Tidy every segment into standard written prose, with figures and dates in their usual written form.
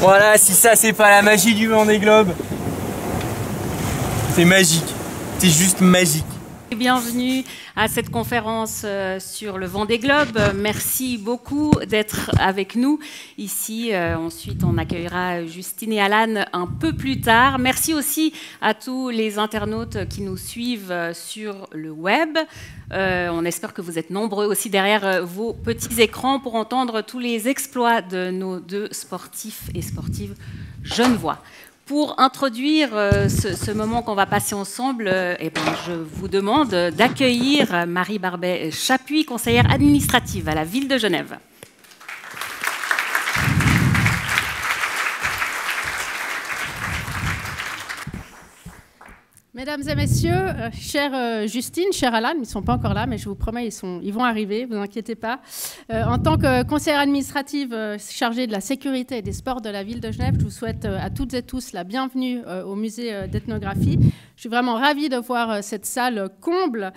Voilà, si ça c'est pas la magie du Vendée Globe, c'est magique, c'est juste magique. Bienvenue à cette conférence sur le Vendée Globe. Merci beaucoup d'être avec nous ici. Ensuite, on accueillera Justine et Alan un peu plus tard. Merci aussi à tous les internautes qui nous suivent sur le web. On espère que vous êtes nombreux aussi derrière vos petits écrans pour entendre tous les exploits de nos deux sportifs et sportives genevois. Pour introduire ce moment qu'on va passer ensemble, je vous demande d'accueillir Marie Barbet-Chapuis, conseillère administrative à la ville de Genève. Mesdames et messieurs, chère Justine, cher Alan, ils ne sont pas encore là, mais je vous promets, ils vont arriver, vous inquiétez pas. En tant que conseillère administrative chargée de la sécurité et des sports de la ville de Genève, je vous souhaite à toutes et tous la bienvenue au musée d'ethnographie. Je suis vraiment ravie de voir cette salle comble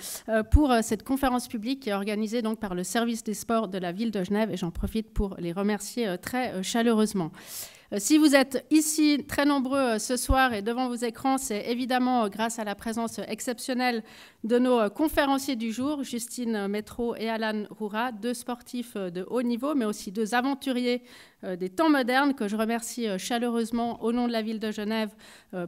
pour cette conférence publique qui est organisée donc par le service des sports de la ville de Genève et j'en profite pour les remercier très chaleureusement. Si vous êtes ici très nombreux ce soir et devant vos écrans, c'est évidemment grâce à la présence exceptionnelle de nos conférenciers du jour, Justine Métro et Alan Roura, deux sportifs de haut niveau, mais aussi deux aventuriers des temps modernes que je remercie chaleureusement au nom de la ville de Genève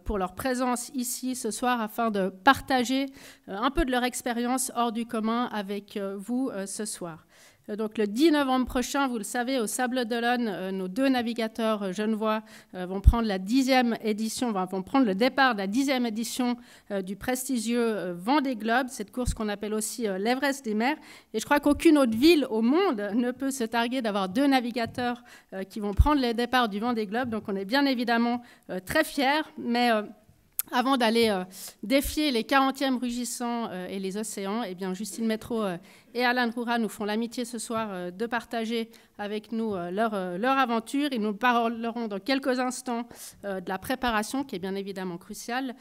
pour leur présence ici ce soir afin de partager un peu de leur expérience hors du commun avec vous ce soir. Donc, le 10 novembre prochain, vous le savez, au Sables d'Olonne, nos deux navigateurs genevois vont prendre la 10e édition, vont prendre le départ de la 10e édition du prestigieux Vendée Globe, cette course qu'on appelle aussi l'Everest des mers. Et je crois qu'aucune autre ville au monde ne peut se targuer d'avoir deux navigateurs qui vont prendre le départ du Vendée Globe. Donc, on est bien évidemment très fiers, mais avant d'aller défier les 40e rugissants et les océans, eh bien, Justine Métro et Alan Roura nous font l'amitié ce soir de partager avec nous leur aventure. Ils nous parleront dans quelques instants de la préparation, qui est bien évidemment cruciale,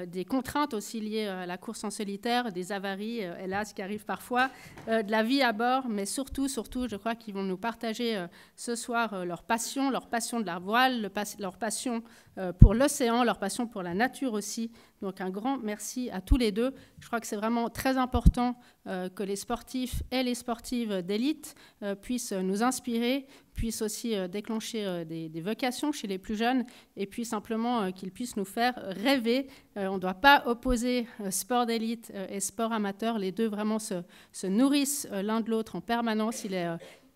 des contraintes aussi liées à la course en solitaire, des avaries, hélas, qui arrivent parfois, de la vie à bord, mais surtout, je crois qu'ils vont nous partager ce soir leur passion de la voile, leur passion pour l'océan, leur passion pour la nature aussi. Donc un grand merci à tous les deux. Je crois que c'est vraiment très important que les sportifs et les sportives d'élite puissent nous inspirer, puissent aussi déclencher des vocations chez les plus jeunes et puis simplement qu'ils puissent nous faire rêver. On ne doit pas opposer sport d'élite et sport amateur. Les deux vraiment se nourrissent l'un de l'autre en permanence. Il est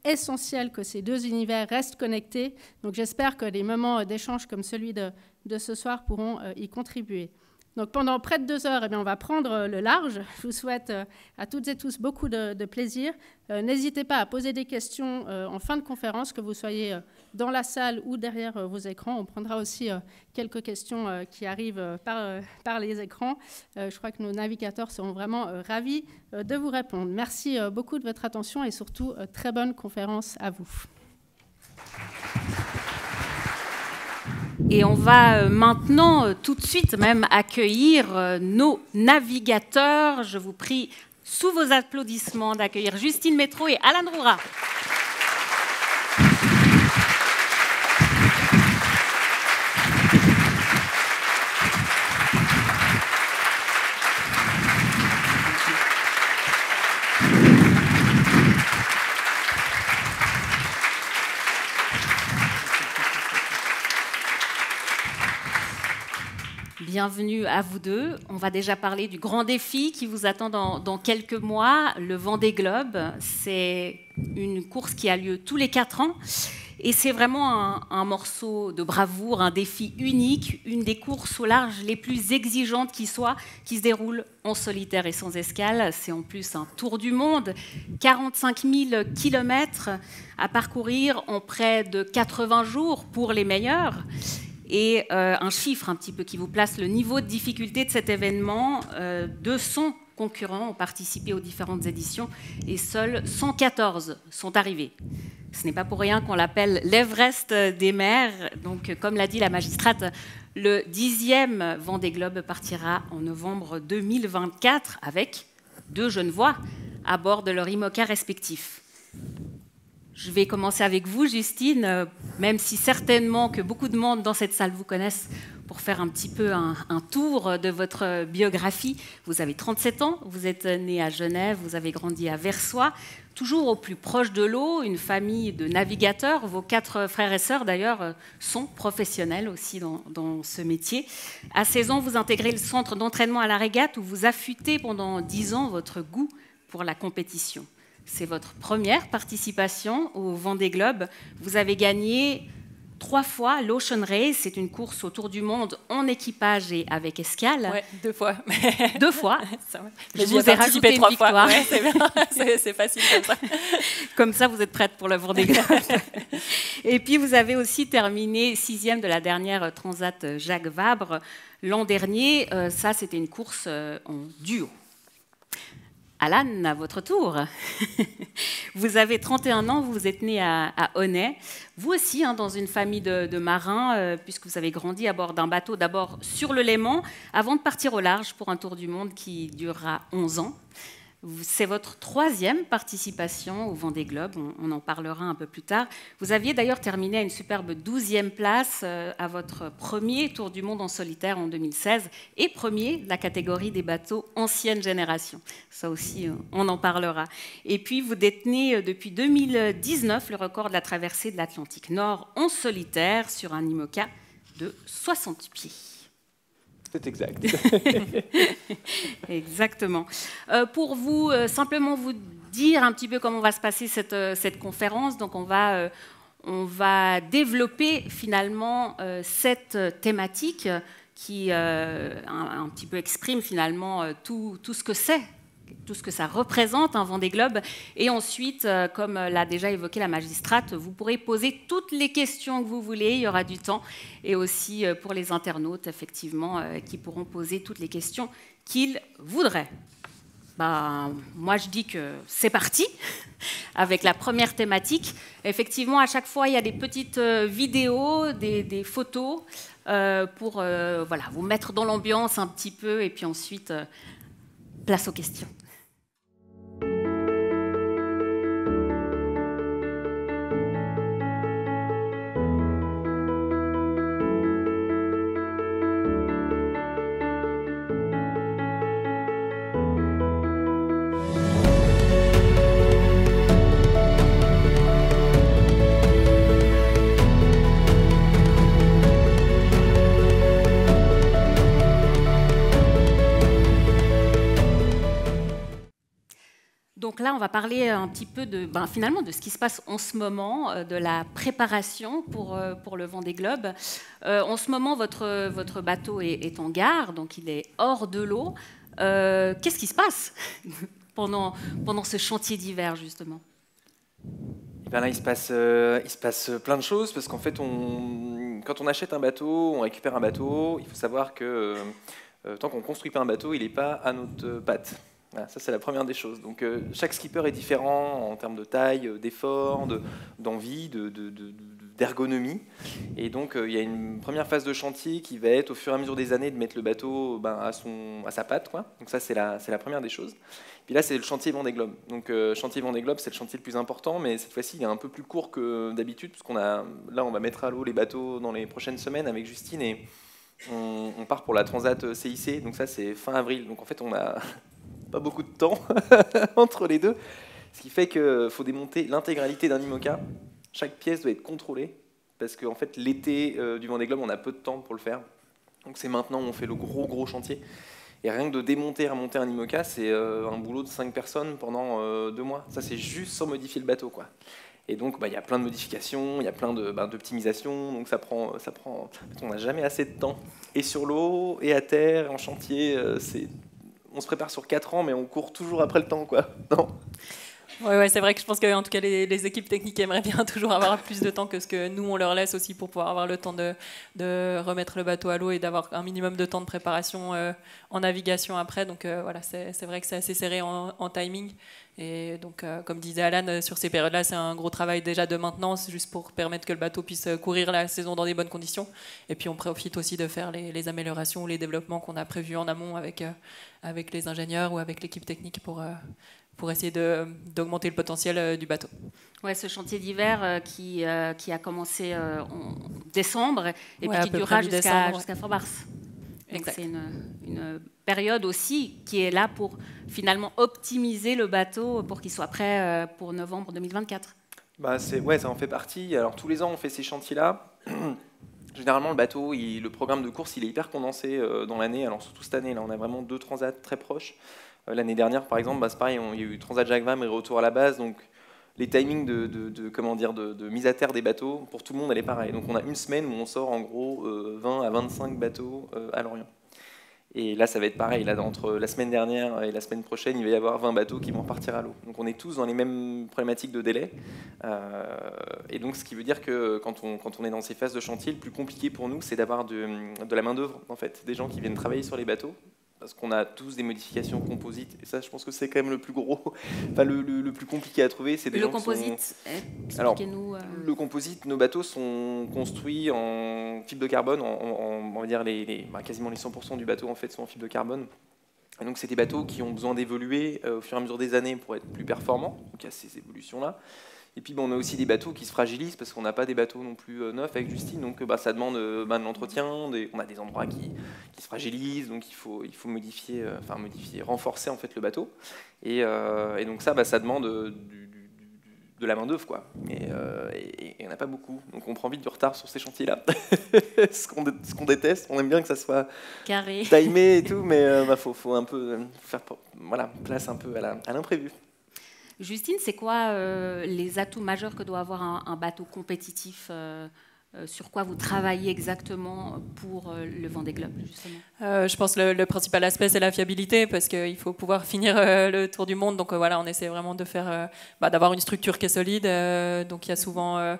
essentiel que ces deux univers restent connectés. Donc j'espère que des moments d'échange comme celui de ce soir pourront y contribuer. Donc pendant près de 2 heures, on va prendre le large. Je vous souhaite à toutes et tous beaucoup de plaisir. N'hésitez pas à poser des questions en fin de conférence, que vous soyez dans la salle ou derrière vos écrans. On prendra aussi quelques questions qui arrivent par les écrans. Je crois que nos navigateurs seront vraiment ravis de vous répondre. Merci beaucoup de votre attention et surtout, très bonne conférence à vous. Et on va maintenant, tout de suite même, accueillir nos navigateurs. Je vous prie, sous vos applaudissements, d'accueillir Justine Métro et Alan Roura. Bienvenue à vous deux. On va déjà parler du grand défi qui vous attend dans quelques mois, le Vendée Globe. C'est une course qui a lieu tous les 4 ans et c'est vraiment un morceau de bravoure, un défi unique, une des courses au large les plus exigeantes qui soit, qui se déroule en solitaire et sans escale. C'est en plus un tour du monde, 45 000 kilomètres à parcourir en près de 80 jours pour les meilleurs. Et un chiffre un petit peu qui vous place le niveau de difficulté de cet événement. 200 concurrents ont participé aux différentes éditions et seuls 114 sont arrivés. Ce n'est pas pour rien qu'on l'appelle l'Everest des mers. Donc, comme l'a dit la magistrate, le 10e Vendée Globe partira en novembre 2024 avec 2 Genevois à bord de leur IMOCA respectif. Je vais commencer avec vous, Justine, même si certainement que beaucoup de monde dans cette salle vous connaissent, pour faire un petit peu un tour de votre biographie. Vous avez 37 ans, vous êtes née à Genève, vous avez grandi à Versoix, toujours au plus proche de l'eau, une famille de navigateurs. Vos 4 frères et sœurs, d'ailleurs, sont professionnels aussi dans ce métier. À 16 ans, vous intégrez le centre d'entraînement à la régate où vous affûtez pendant 10 ans votre goût pour la compétition. C'est votre première participation au Vendée Globe. Vous avez gagné 3 fois l'Ocean Race. C'est une course autour du monde en équipage et avec escale. Ouais, 2 fois. 2 fois. Je vous ai rajouté 3 une victoire. Ouais, c'est bien. C'est facile comme ça. Comme ça, vous êtes prête pour le Vendée Globe. Et puis, vous avez aussi terminé 6e de la dernière Transat Jacques Vabre l'an dernier. Ça, c'était une course en duo. Alan, à votre tour. Vous avez 31 ans, vous êtes né à Honnay. Vous aussi, dans une famille de marins, puisque vous avez grandi à bord d'un bateau, d'abord sur le Léman, avant de partir au large pour un tour du monde qui durera 11 ans. C'est votre 3e participation au Vendée Globe, on en parlera un peu plus tard. Vous aviez d'ailleurs terminé à une superbe 12e place à votre premier Tour du Monde en solitaire en 2016 et premier de la catégorie des bateaux ancienne génération. Ça aussi, on en parlera. Et puis, vous détenez depuis 2019 le record de la traversée de l'Atlantique Nord en solitaire sur un IMOCA de 60 pieds. C'est exact. Exactement. Pour vous, simplement vous dire un petit peu comment va se passer cette conférence. Donc, on va développer finalement cette thématique qui un petit peu exprime finalement tout ce que c'est, tout ce que ça représente, un Vendée Globe. Et ensuite, comme l'a déjà évoqué la magistrate, vous pourrez poser toutes les questions que vous voulez, il y aura du temps. Et aussi pour les internautes, effectivement, qui pourront poser toutes les questions qu'ils voudraient. Moi, je dis que c'est parti, avec la première thématique. Effectivement, à chaque fois, il y a des petites vidéos, des photos, pour vous mettre dans l'ambiance un petit peu, et puis ensuite, place aux questions. Donc là, on va parler un petit peu finalement de ce qui se passe en ce moment, de la préparation pour le Vendée Globe. En ce moment, votre bateau est en gare, donc il est hors de l'eau. Qu'est-ce qui se passe pendant ce chantier d'hiver, justement? Là, il se passe plein de choses, parce qu'en fait, quand on achète un bateau, on récupère un bateau, il faut savoir que tant qu'on ne construit pas un bateau, il n'est pas à notre patte. Voilà, ça, c'est la première des choses. Donc, chaque skipper est différent en termes de taille, d'effort, d'envie, d'ergonomie. Et donc, il y a une première phase de chantier qui va être, au fur et à mesure des années, de mettre le bateau à sa patte, quoi. Donc ça, c'est la première des choses. Puis là, c'est le chantier Vendée Globe. Donc, chantier Vendée Globe, c'est le chantier le plus important, mais cette fois-ci, il est un peu plus court que d'habitude, parce là, on va mettre à l'eau les bateaux dans les prochaines semaines avec Justine, et on part pour la Transat CIC. Donc ça, c'est fin avril. Donc en fait, on a pas beaucoup de temps entre les deux, ce qui fait qu'il faut démonter l'intégralité d'un IMOCA. Chaque pièce doit être contrôlée, parce qu'en fait, l'été du Vendée Globe, on a peu de temps pour le faire. Donc c'est maintenant où on fait le gros chantier. Et rien que de démonter et remonter un IMOCA, c'est un boulot de 5 personnes pendant 2 mois. Ça, c'est juste sans modifier le bateau, quoi. Et donc, il y a plein de modifications, il y a plein d'optimisations. Donc ça prend. On n'a jamais assez de temps. Et sur l'eau, et à terre, et en chantier, on se prépare sur 4 ans, mais on court toujours après le temps, quoi. Non ? Ouais, c'est vrai que je pense qu'en tout cas, les équipes techniques aimeraient bien toujours avoir plus de temps que ce que nous, on leur laisse aussi pour pouvoir avoir le temps de remettre le bateau à l'eau et d'avoir un minimum de temps de préparation en navigation après. Donc voilà, c'est vrai que c'est assez serré en timing. Et donc, comme disait Alan, sur ces périodes-là, c'est un gros travail déjà de maintenance, juste pour permettre que le bateau puisse courir la saison dans des bonnes conditions. Et puis, on profite aussi de faire les améliorations ou les développements qu'on a prévus en amont avec les ingénieurs ou avec l'équipe technique pour pour essayer d'augmenter le potentiel du bateau. Ouais, ce chantier d'hiver qui a commencé en décembre et Ouais, puis qui à peu durera près mi-décembre, jusqu'à fin mars. Donc Exact. c'est une période aussi qui est là pour finalement optimiser le bateau pour qu'il soit prêt pour novembre 2024. Bah ouais, ça en fait partie. Alors tous les ans, on fait ces chantiers-là. Généralement, le bateau, le programme de course, il est hyper condensé dans l'année. Alors surtout cette année, là, on a vraiment 2 transats très proches. L'année dernière, par exemple, c'est pareil, il y a eu Transat Jacques Vabre et retour à la base. Donc les timings de mise à terre des bateaux, pour tout le monde, elle est pareille. Donc on a une semaine où on sort en gros 20 à 25 bateaux à Lorient. Et là, ça va être pareil. Là, entre la semaine dernière et la semaine prochaine, il va y avoir 20 bateaux qui vont partir à l'eau. Donc on est tous dans les mêmes problématiques de délai. Et donc ce qui veut dire que quand on est dans ces phases de chantier, le plus compliqué pour nous, c'est d'avoir de la main-d'œuvre, en fait, des gens qui viennent travailler sur les bateaux. Parce qu'on a tous des modifications composites. Et ça, je pense que c'est quand même le plus gros, enfin le plus compliqué à trouver. C'est des Le gens composite, Alors, expliquez-nous. le composite, nos bateaux sont construits en fibre de carbone. On va dire quasiment les 100% du bateau en fait sont en fibre de carbone. Et donc c'est des bateaux qui ont besoin d'évoluer au fur et à mesure des années pour être plus performants. Donc il y a ces évolutions-là. Et puis on a aussi des bateaux qui se fragilisent parce qu'on n'a pas des bateaux non plus neufs avec Justine. Donc ça demande de l'entretien. On a des endroits qui se fragilisent, donc il faut modifier, renforcer en fait le bateau. Et donc ça demande de la main-d'œuvre, quoi. Et on n'a pas beaucoup. Donc on prend vite du retard sur ces chantiers-là. ce qu'on déteste. On aime bien que ça soit Carré. timé et tout, mais faut un peu faire place un peu à l'imprévu. Justine, c'est quoi les atouts majeurs que doit avoir un bateau compétitif sur quoi vous travaillez exactement pour le Vendée Globe, justement? Je pense que le principal aspect, c'est la fiabilité, parce qu'il faut pouvoir finir le tour du monde. Donc voilà, on essaie vraiment de faire, d'avoir une structure qui est solide. Donc il y a souvent,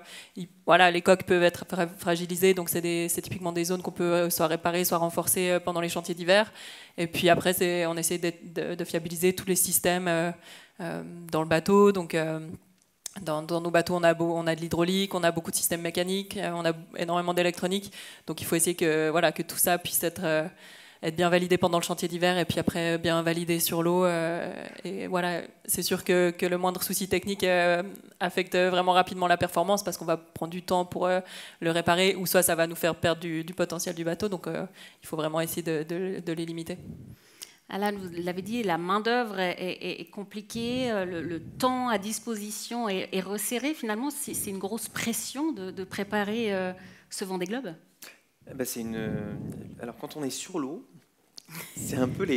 les coques peuvent être fragilisées, donc c'est typiquement des zones qu'on peut soit réparer, soit renforcer pendant les chantiers d'hiver. Et puis après, on essaie de fiabiliser tous les systèmes dans le bateau. Donc dans nos bateaux, on a de l'hydraulique, on a beaucoup de systèmes mécaniques, on a énormément d'électronique. Donc il faut essayer que tout ça puisse être bien validé pendant le chantier d'hiver et puis après bien validé sur l'eau. Et voilà, c'est sûr que le moindre souci technique affecte vraiment rapidement la performance parce qu'on va prendre du temps pour le réparer ou soit ça va nous faire perdre du potentiel du bateau. Donc il faut vraiment essayer de les limiter. Alan, vous l'avez dit, la main-d'œuvre est compliquée, le temps à disposition est resserré. Finalement, c'est une grosse pression de préparer ce Vendée Globe. Alors, quand on est sur l'eau, c'est un peu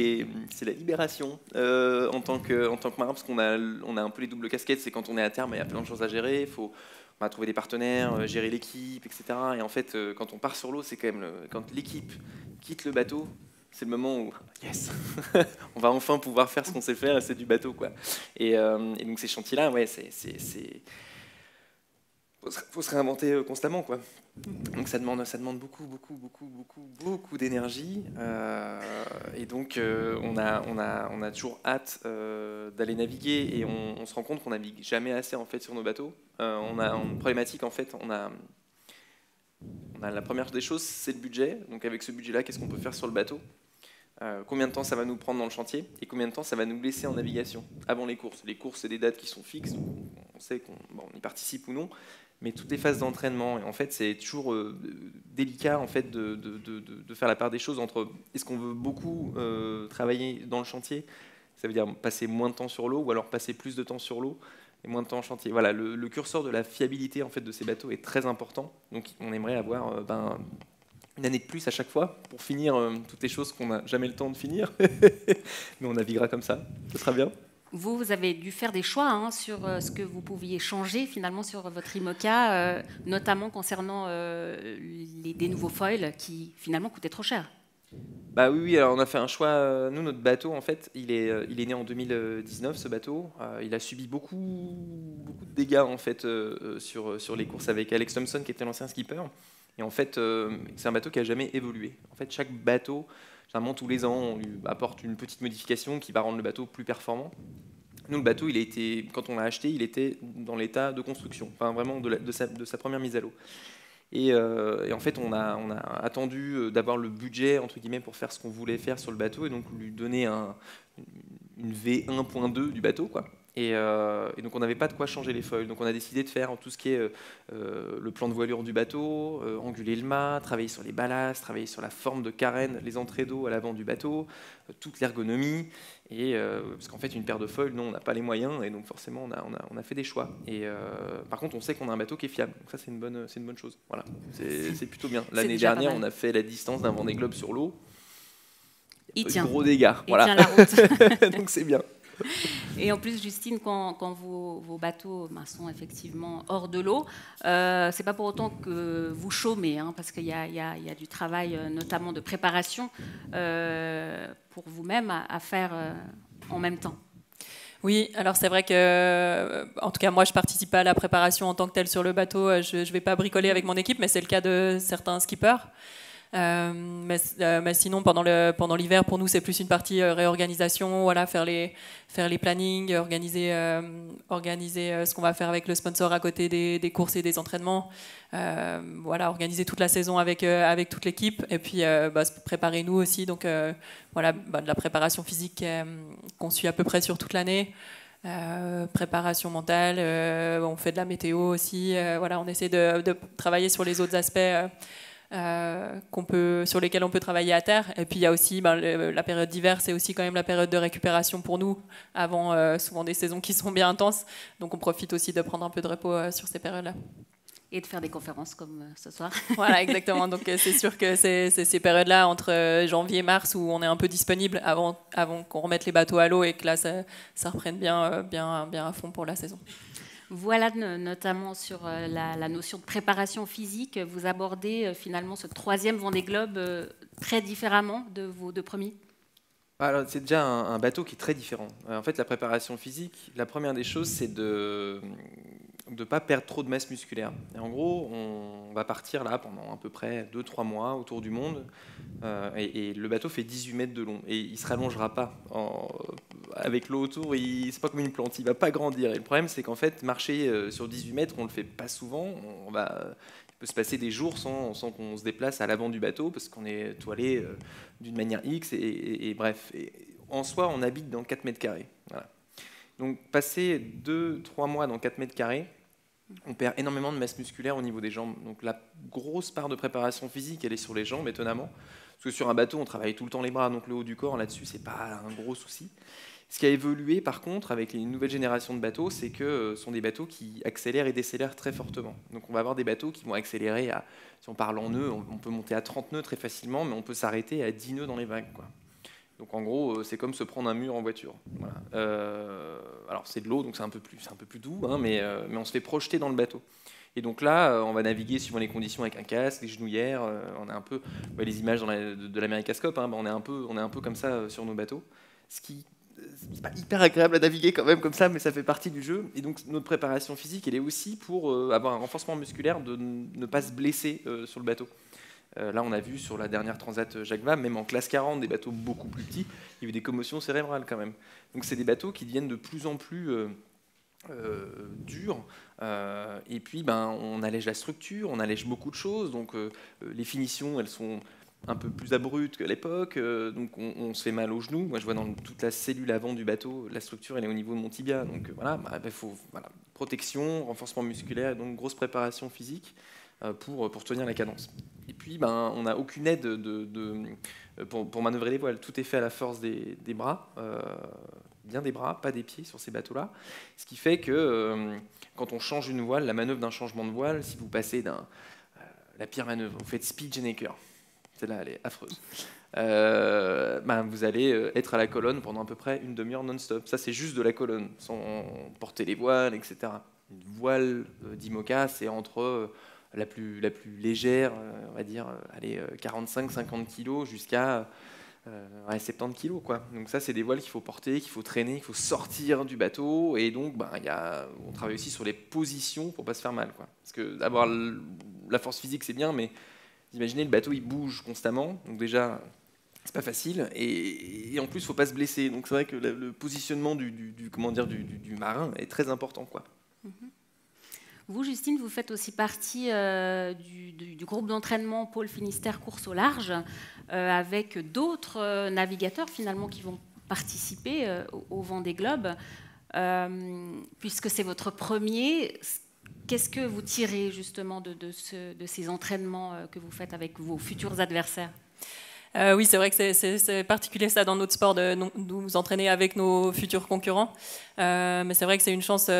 c'est la libération en tant que marin, parce qu'on a un peu les doubles casquettes. C'est quand on est à terme, il y a plein de choses à gérer. Il faut trouver des partenaires, gérer l'équipe, etc. Et en fait, quand on part sur l'eau, c'est quand même quand l'équipe quitte le bateau. C'est le moment où, yes, on va enfin pouvoir faire ce qu'on sait faire, c'est du bateau, quoi. Et donc ces chantiers-là, ouais, faut se réinventer constamment, quoi. Donc ça demande beaucoup d'énergie. Et donc on a toujours hâte d'aller naviguer et on se rend compte qu'on navigue jamais assez en fait sur nos bateaux. On a une problématique en fait. On a la première des choses, c'est le budget. Donc avec ce budget-là, qu'est-ce qu'on peut faire sur le bateau? Combien de temps ça va nous prendre dans le chantier et combien de temps ça va nous laisser en navigation avant les courses. Les courses, c'est des dates qui sont fixes, donc on sait qu'on y participe ou non, mais toutes les phases d'entraînement, et en fait c'est toujours délicat en fait de faire la part des choses entre est-ce qu'on veut beaucoup travailler dans le chantier, ça veut dire passer moins de temps sur l'eau ou alors passer plus de temps sur l'eau et moins de temps en chantier. Voilà, le curseur de la fiabilité en fait de ces bateaux est très important, donc on aimerait avoir une année de plus à chaque fois pour finir toutes les choses qu'on n'a jamais le temps de finir. Mais on naviguera comme ça, ce sera bien. Vous avez dû faire des choix sur ce que vous pouviez changer finalement sur votre IMOCA, notamment concernant des nouveaux foils qui finalement coûtaient trop cher. Oui, alors on a fait un choix. Nous, notre bateau, en fait, il est né en 2019, ce bateau. Il a subi beaucoup de dégâts en fait, sur les courses avec Alex Thompson, qui était l'ancien skipper. Et en fait, c'est un bateau qui n'a jamais évolué. En fait, chaque bateau, généralement tous les ans, on lui apporte une petite modification qui va rendre le bateau plus performant. Nous, le bateau, quand on l'a acheté, il était dans l'état de construction, enfin vraiment de sa première mise à l'eau. Et en fait, on a attendu d'avoir le budget, entre guillemets, pour faire ce qu'on voulait faire sur le bateau, et donc lui donner une V1.2 du bateau, quoi. Et donc on n'avait pas de quoi changer les foils. Donc on a décidé de faire tout ce qui est le plan de voilure du bateau, anguler le mât, travailler sur les ballasts, travailler sur la forme de carène, les entrées d'eau à l'avant du bateau, toute l'ergonomie. Et parce qu'en fait une paire de foils, nous on n'a pas les moyens, et donc forcément on a fait des choix. Et par contre on sait qu'on a un bateau qui est fiable. Donc ça c'est une bonne chose. Voilà, c'est plutôt bien. L'année dernière on a fait la distance d'un Vendée Globe sur l'eau. Il tient. Gros dégâts. Il voilà. tient la route. Donc c'est bien. Et en plus, Justine, quand vos bateaux sont effectivement hors de l'eau, c'est pas pour autant que vous chômez, hein, parce qu'il y a du travail, notamment de préparation, pour vous-même à faire en même temps. Oui, alors c'est vrai que, en tout cas moi je participe pas à la préparation en tant que telle sur le bateau, je vais pas bricoler avec mon équipe, mais c'est le cas de certains skippers. Mais sinon pendant l'hiver pour nous c'est plus une partie réorganisation, voilà, faire les plannings, organiser ce qu'on va faire avec le sponsor à côté des courses et des entraînements, voilà, organiser toute la saison avec toute l'équipe, et puis se préparer nous aussi, donc voilà, de la préparation physique qu'on suit à peu près sur toute l'année. Préparation mentale, on fait de la météo aussi, voilà, on essaie de travailler sur les autres aspects sur lesquels on peut travailler à terre. Et puis il y a aussi la période d'hiver, c'est aussi quand même la période de récupération pour nous, avant souvent des saisons qui sont bien intenses, donc on profite aussi de prendre un peu de repos sur ces périodes-là. Et de faire des conférences comme ce soir. Voilà, exactement. Donc c'est sûr que c'est ces périodes-là, entre janvier et mars, où on est un peu disponible avant qu'on remette les bateaux à l'eau, et que là ça reprenne bien à fond pour la saison. Voilà, notamment sur la notion de préparation physique, vous abordez finalement ce troisième Vendée Globe très différemment de vos deux premiers. Alors, c'est déjà un bateau qui est très différent. En fait, la préparation physique, la première des choses, c'est de ne pas perdre trop de masse musculaire. Et en gros, on va partir là pendant à peu près 2-3 mois autour du monde, et le bateau fait 18 mètres de long, et il ne se rallongera pas avec l'eau autour. C'est pas comme une plante, il ne va pas grandir. Et le problème, c'est qu'en fait, marcher sur 18 mètres, on ne le fait pas souvent. Il peut se passer des jours sans qu'on se déplace à l'avant du bateau, parce qu'on est toilé d'une manière X, et bref. Et en soi, on habite dans 4 mètres carrés. Voilà. Donc, passer 2-3 mois dans 4 mètres carrés, on perd énormément de masse musculaire au niveau des jambes. Donc, la grosse part de préparation physique, elle est sur les jambes, étonnamment. Parce que sur un bateau, on travaille tout le temps les bras, donc le haut du corps, là-dessus, c'est pas un gros souci. Ce qui a évolué, par contre, avec les nouvelles générations de bateaux, c'est que ce sont des bateaux qui accélèrent et décélèrent très fortement. Donc on va avoir des bateaux qui vont accélérer si on parle en nœuds, on peut monter à 30 nœuds très facilement, mais on peut s'arrêter à 10 nœuds dans les vagues, quoi. Donc en gros, c'est comme se prendre un mur en voiture. Voilà. Alors c'est de l'eau, donc c'est un peu plus doux, hein, mais on se fait projeter dans le bateau. Et donc là, on va naviguer suivant les conditions avec un casque, des genouillères. On est un peu, les images de l'Americascope, hein, on est un peu comme ça sur nos bateaux. Ce qui c'est pas hyper agréable à naviguer quand même comme ça, mais ça fait partie du jeu. Et donc notre préparation physique, elle est aussi pour avoir un renforcement musculaire, de ne pas se blesser sur le bateau. Là, on a vu sur la dernière Transat Jacques Vabre, même en classe 40, des bateaux beaucoup plus petits, il y a eu des commotions cérébrales quand même. Donc c'est des bateaux qui deviennent de plus en plus durs. Et puis on allège la structure, on allège beaucoup de choses. Donc les finitions, elles sont un peu plus abrupte qu'à l'époque, donc on se fait mal aux genoux. Moi, je vois dans toute la cellule avant du bateau, la structure, elle est au niveau de mon tibia. Donc voilà, faut protection, renforcement musculaire, et donc grosse préparation physique pour tenir la cadence. Et puis, on n'a aucune aide pour manœuvrer les voiles. Tout est fait à la force des bras, bien des bras, pas des pieds sur ces bateaux-là. Ce qui fait que quand on change une voile, la manœuvre d'un changement de voile, si vous passez la pire manœuvre, vous faites speed Jenneker. Celle-là, elle est affreuse. Vous allez être à la colonne pendant à peu près une demi-heure non-stop. Ça, c'est juste de la colonne, sans porter les voiles, etc. Une voile d'IMOCA, c'est entre la plus légère, on va dire, 45-50 kg, jusqu'à 70 kg, quoi. Donc ça, c'est des voiles qu'il faut porter, qu'il faut traîner, qu'il faut sortir du bateau. Et donc, on travaille aussi sur les positions pour ne pas se faire mal, quoi. Parce que d'avoir la force physique, c'est bien, mais imaginez, le bateau il bouge constamment, donc déjà c'est pas facile, et en plus il faut pas se blesser. Donc c'est vrai que le positionnement du marin est très important, quoi. Vous, Justine, vous faites aussi partie du groupe d'entraînement Pôle Finistère Course au Large, avec d'autres navigateurs finalement qui vont participer au Vendée Globe. Puisque c'est votre premier, qu'est-ce que vous tirez justement de ces entraînements que vous faites avec vos futurs adversaires ? Oui, c'est vrai que c'est particulier ça dans notre sport de nous entraîner avec nos futurs concurrents. Mais c'est vrai que c'est une chance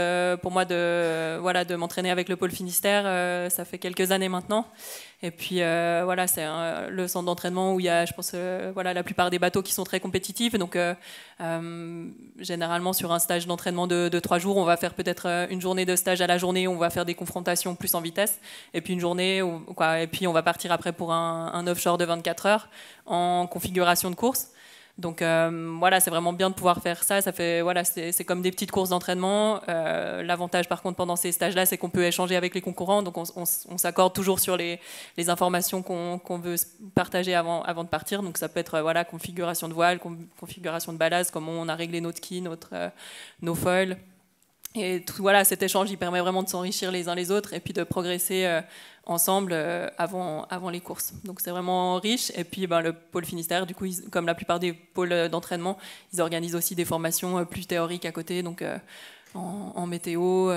pour moi de m'entraîner avec le Pôle Finistère. Ça fait quelques années maintenant. Et puis voilà, c'est le centre d'entraînement où il y a, je pense, la plupart des bateaux qui sont très compétitifs. Donc généralement sur un stage d'entraînement de 3 jours, on va faire peut-être une journée de stage à la journée où on va faire des confrontations plus en vitesse. Et puis une journée, et puis on va partir après pour un offshore de 24 heures en configuration de course. Donc voilà, c'est vraiment bien de pouvoir faire ça. Ça fait, voilà, c'est comme des petites courses d'entraînement. L'avantage par contre pendant ces stages-là, c'est qu'on peut échanger avec les concurrents. Donc on s'accorde toujours sur les informations qu'on veut partager avant de partir. Donc ça peut être configuration de voile, configuration de ballast, comment on a réglé notre ski, nos foils. Et tout, cet échange, il permet vraiment de s'enrichir les uns les autres et puis de progresser ensemble avant les courses. Donc c'est vraiment riche. Et puis le pôle Finistère, du coup, comme la plupart des pôles d'entraînement, ils organisent aussi des formations plus théoriques à côté, donc en météo,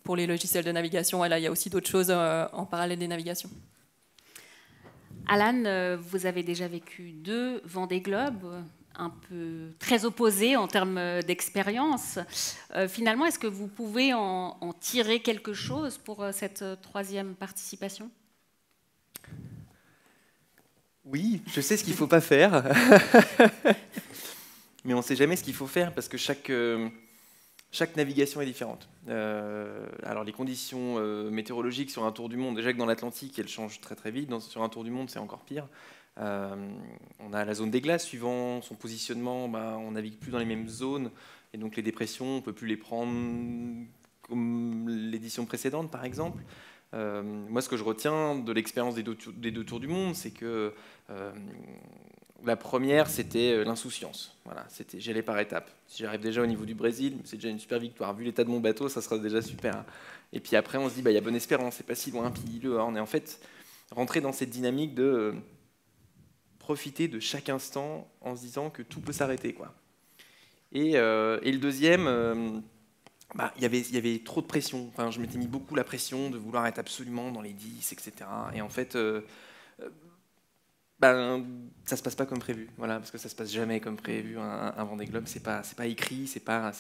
pour les logiciels de navigation. Et là, il y a aussi d'autres choses en parallèle des navigations. Alan, vous avez déjà vécu 2 Vendée Globe, un peu très opposés en termes d'expérience. Finalement, est-ce que vous pouvez en tirer quelque chose pour cette 3e participation ? Oui, je sais ce qu'il ne faut pas faire. Mais on ne sait jamais ce qu'il faut faire parce que chaque navigation est différente. Alors les conditions météorologiques sur un tour du monde, déjà que dans l'Atlantique, elles changent très très vite. Sur un tour du monde, c'est encore pire. On a la zone des glaces, suivant son positionnement, on navigue plus dans les mêmes zones, et donc les dépressions, on ne peut plus les prendre comme l'édition précédente, par exemple. Moi, ce que je retiens de l'expérience des 2 tours du monde, c'est que la première, c'était l'insouciance. Voilà, j'allais par étapes. Si j'arrive déjà au niveau du Brésil, c'est déjà une super victoire. Vu l'état de mon bateau, ça sera déjà super. Et puis après, on se dit, il y a Bonne Espérance, c'est pas si loin, puis le Horn. Et en fait, rentrer dans cette dynamique de profiter de chaque instant en se disant que tout peut s'arrêter, quoi. Et le deuxième, il y avait trop de pression. Enfin, je m'étais mis beaucoup la pression de vouloir être absolument dans les 10, etc. Et en fait, ça se passe pas comme prévu. Voilà, parce que ça se passe jamais comme prévu. Un Vendée Globe, c'est pas écrit, c'est pas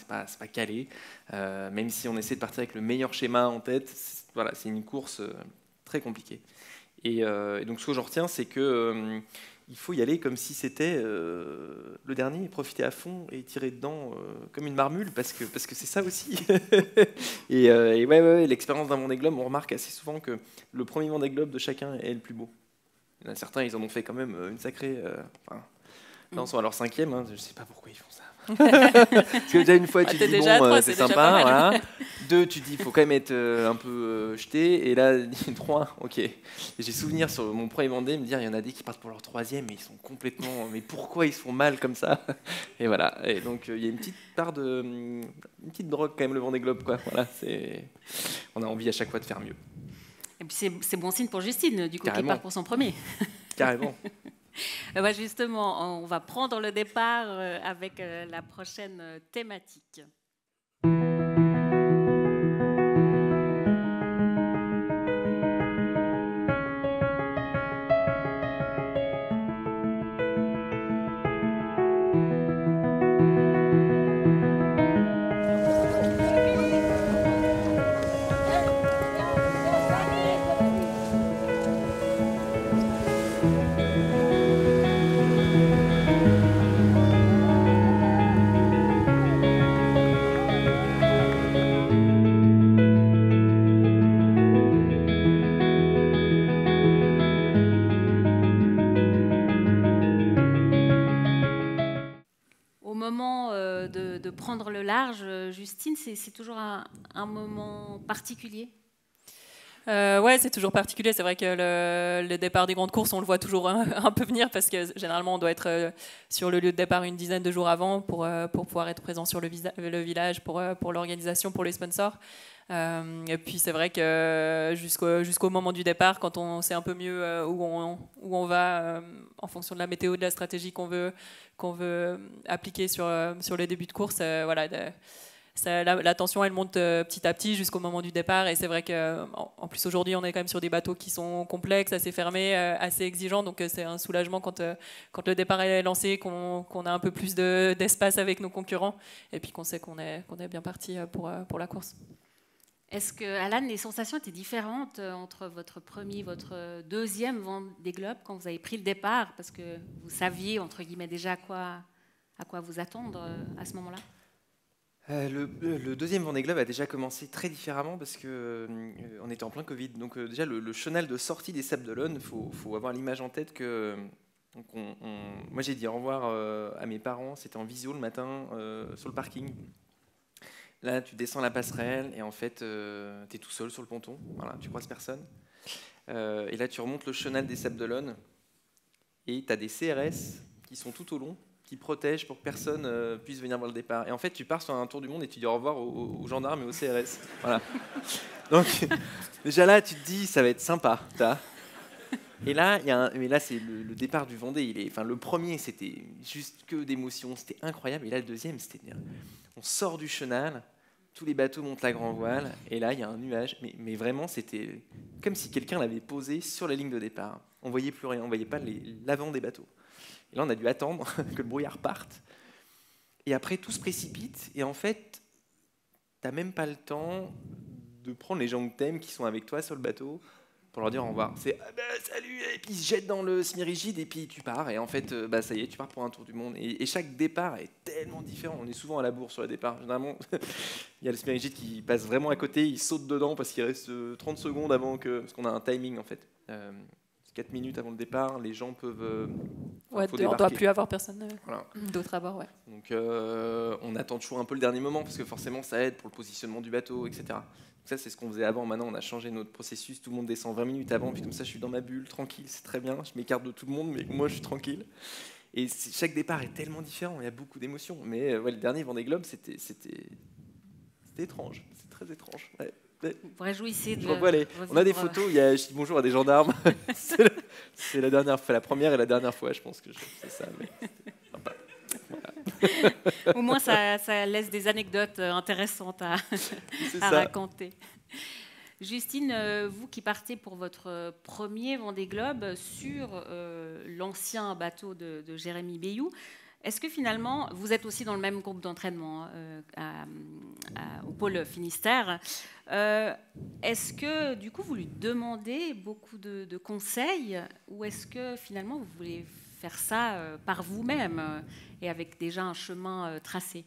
calé. Même si on essaie de partir avec le meilleur schéma en tête, c'est une course très compliquée. Et donc, ce que je retiens, c'est que il faut y aller comme si c'était le dernier, profiter à fond et tirer dedans comme une marmule, parce que c'est ça aussi. et l'expérience d'un Vendée Globe, on remarque assez souvent que le premier Vendée Globe de chacun est le plus beau. Il y en a certains, ils en ont fait quand même une sacrée... là, ils sont à leur 5e, je ne sais pas pourquoi ils font ça. Parce que déjà, une fois, tu te dis, bon, c'est sympa. Voilà. 2, tu te dis, il faut quand même être un peu jeté. Et là, 3, ok. Et j'ai souvenir sur mon premier Vendée, me dire, il y en a des qui partent pour leur 3e, et ils sont complètement... Mais pourquoi ils se font mal comme ça? Et voilà. Et donc, il y a une petite part de... Une petite drogue quand même, le Vendée Globe, quoi. Voilà, on a envie à chaque fois de faire mieux. Et puis c'est bon signe pour Justine, du coup, qui part pour son premier. Carrément. Justement, on va prendre le départ avec la prochaine thématique. De prendre le large, Justine, c'est toujours un moment particulier? Ouais, c'est toujours particulier. C'est vrai que le départ des grandes courses, on le voit toujours un peu venir parce que généralement, on doit être sur le lieu de départ une dizaine de jours avant pour pouvoir être présent sur le village, pour l'organisation, pour les sponsors. Et puis c'est vrai que jusqu'au moment du départ, quand on sait un peu mieux où on va en fonction de la météo, de la stratégie qu'on veut appliquer sur les débuts de course, voilà. La tension, elle monte petit à petit jusqu'au moment du départ. Et c'est vrai qu'en plus, aujourd'hui, on est quand même sur des bateaux qui sont complexes, assez fermés, assez exigeants. Donc, c'est un soulagement quand le départ est lancé, qu'on a un peu plus d'espace avec nos concurrents. Et puis qu'on sait qu'on est bien parti pour la course. Est-ce que, Alan, les sensations étaient différentes entre votre premier, votre deuxième Vendée Globe quand vous avez pris le départ? Parce que vous saviez, entre guillemets, déjà à quoi vous attendre à ce moment-là? Le deuxième Vendée Globe a déjà commencé très différemment parce que on était en plein Covid. Donc déjà le chenal de sortie des Sables d'Olonne, faut avoir l'image en tête que donc moi j'ai dit au revoir à mes parents, c'était en visio le matin sur le parking. Là tu descends la passerelle et en fait tu es tout seul sur le ponton, voilà, tu croises personne. Et là tu remontes le chenal des Sables d'Olonne et tu as des CRS qui sont tout au long, qui protège pour que personne puisse venir voir le départ. Et en fait, tu pars sur un tour du monde et tu dis au revoir aux gendarmes et aux CRS. Voilà. Donc, déjà là, tu te dis, ça va être sympa. Et là, mais là, c'est le départ du Vendée. Enfin, le premier, c'était juste que d'émotions, c'était incroyable. Et là, le deuxième, on sort du chenal, tous les bateaux montent la grand voile, et là, il y a un nuage. Mais vraiment, c'était comme si quelqu'un l'avait posé sur la ligne de départ. On voyait plus rien, on voyait pas l'avant des bateaux. Et là, on a dû attendre que le brouillard parte. Et après, tout se précipite. Et en fait, tu n'as même pas le temps de prendre les gens que t'aimes qui sont avec toi sur le bateau pour leur dire au revoir. C'est ah ben, salut, et puis ils se jettent dans le semi-rigide et puis tu pars. Et en fait, ça y est, tu pars pour un tour du monde. Et chaque départ est tellement différent. On est souvent à la bourre sur le départ. Généralement, il y a le semi-rigide qui passe vraiment à côté. Il saute dedans parce qu'il reste 30 secondes avant que... Parce qu'on a un timing, en fait. 4 minutes avant le départ, les gens peuvent... on ne doit plus avoir personne voilà. D'autre à bord. Ouais. Donc on attend toujours un peu le dernier moment parce que forcément ça aide pour le positionnement du bateau, etc. Donc ça c'est ce qu'on faisait avant. Maintenant on a changé notre processus, tout le monde descend 20 minutes avant, puis comme ça je suis dans ma bulle, tranquille, c'est très bien, je m'écarte de tout le monde, mais moi je suis tranquille. Et chaque départ est tellement différent, il y a beaucoup d'émotions. Mais le dernier Vendée Globe c'était étrange, c'est très étrange. Ouais. Vous réjouissez de on a des photos, je dis bonjour à des gendarmes. c'est la dernière fois, la première et la dernière fois, je pense que c'est ça. Mais voilà. Au moins, ça laisse des anecdotes intéressantes à raconter. Justine, vous qui partez pour votre premier Vendée Globe sur l'ancien bateau de Jérémy Bayou, est-ce que finalement, vous êtes aussi dans le même groupe d'entraînement au pôle Finistère? Est-ce que, du coup, vous lui demandez beaucoup de conseils ou est-ce que, finalement, vous voulez faire ça par vous-même et avec déjà un chemin tracé?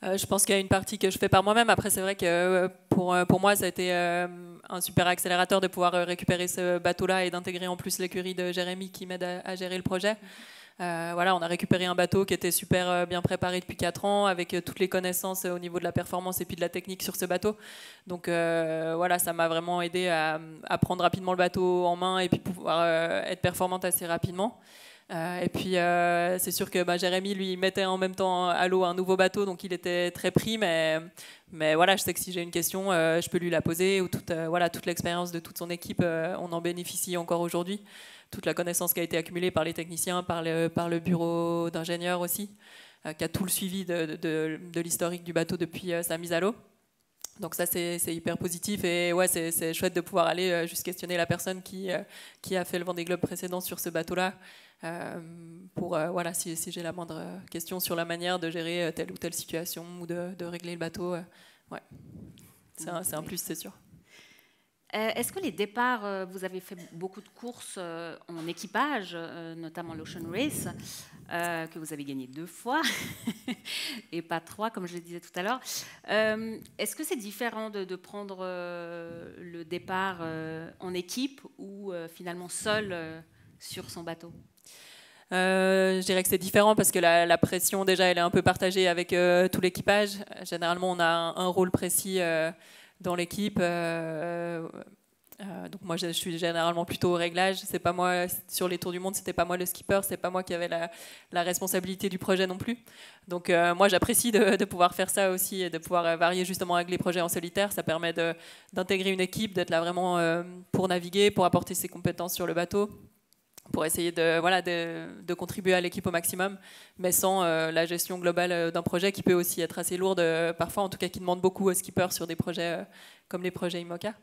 Je pense qu'il y a une partie que je fais par moi-même. Après, c'est vrai que pour moi, ça a été un super accélérateur de pouvoir récupérer ce bateau-là et d'intégrer en plus l'écurie de Jérémy qui m'aide à gérer le projet. Voilà, on a récupéré un bateau qui était super bien préparé depuis 4 ans, avec toutes les connaissances au niveau de la performance et puis de la technique sur ce bateau. Donc voilà, ça m'a vraiment aidé à prendre rapidement le bateau en main et puis pouvoir être performante assez rapidement. Et puis c'est sûr que Jérémy lui mettait en même temps à l'eau un nouveau bateau, donc il était très pris, mais voilà, je sais que si j'ai une question, je peux lui la poser, ou toute l'expérience de toute son équipe, on en bénéficie encore aujourd'hui. Toute la connaissance qui a été accumulée par les techniciens, par le bureau d'ingénieurs aussi, qui a tout le suivi de l'historique du bateau depuis sa mise à l'eau. Donc ça, c'est hyper positif et ouais, c'est chouette de pouvoir aller juste questionner la personne qui a fait le Vendée Globe précédent sur ce bateau-là pour voilà, si j'ai la moindre question sur la manière de gérer telle ou telle situation ou de régler le bateau. Ouais, c'est un plus, c'est sûr. Est-ce que les départs, vous avez fait beaucoup de courses en équipage, notamment l'Ocean Race, que vous avez gagné 2 fois, et pas 3, comme je le disais tout à l'heure. Est-ce que c'est différent de prendre le départ en équipe ou finalement seul sur son bateau? Je dirais que c'est différent parce que la pression, déjà, elle est un peu partagée avec tout l'équipage. Généralement, on a un rôle précis dans l'équipe. Donc moi, je suis généralement plutôt au réglage. C'est pas moi, sur les tours du monde, c'était pas moi le skipper, c'est pas moi qui avais la responsabilité du projet non plus. Donc moi, j'apprécie de pouvoir faire ça aussi et de pouvoir varier justement avec les projets en solitaire. Ça permet d'intégrer une équipe, d'être là vraiment pour naviguer, pour apporter ses compétences sur le bateau, pour essayer de contribuer à l'équipe au maximum, mais sans la gestion globale d'un projet qui peut aussi être assez lourde, parfois en tout cas qui demande beaucoup aux skippers sur des projets comme les projets IMOCA.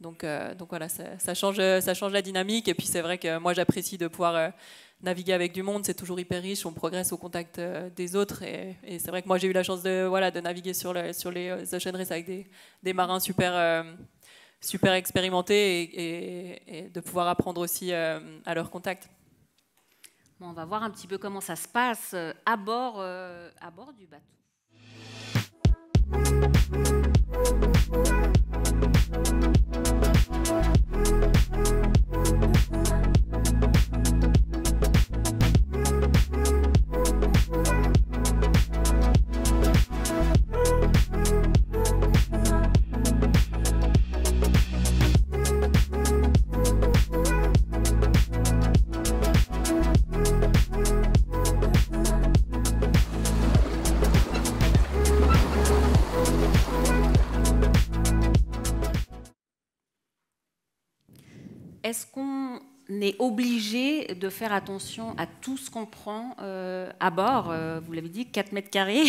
Donc voilà, ça change la dynamique, et puis c'est vrai que moi j'apprécie de pouvoir naviguer avec du monde, c'est toujours hyper riche, on progresse au contact des autres, et c'est vrai que moi j'ai eu la chance de naviguer sur les Ocean Race avec des marins super expérimentés et de pouvoir apprendre aussi à leur contact. Bon, on va voir un petit peu comment ça se passe à bord du bateau. Est-ce qu'on est obligé de faire attention à tout ce qu'on prend à bord? Vous l'avez dit, 4 mètres carrés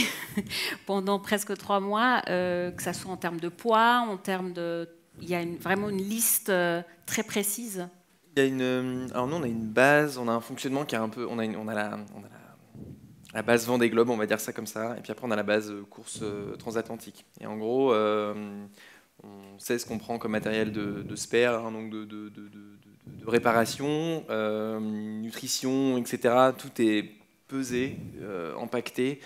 pendant presque 3 mois, que ce soit en termes de poids, en termes de... Il y a vraiment une liste très précise. Il y a alors nous, on a une base, on a un fonctionnement qui est un peu... On a la base Vendée Globe, on va dire ça comme ça, et puis après on a la base course transatlantique. Et en gros... on sait ce qu'on prend comme matériel de spare, hein, donc de réparation, nutrition, etc. Tout est pesé, empaqueté.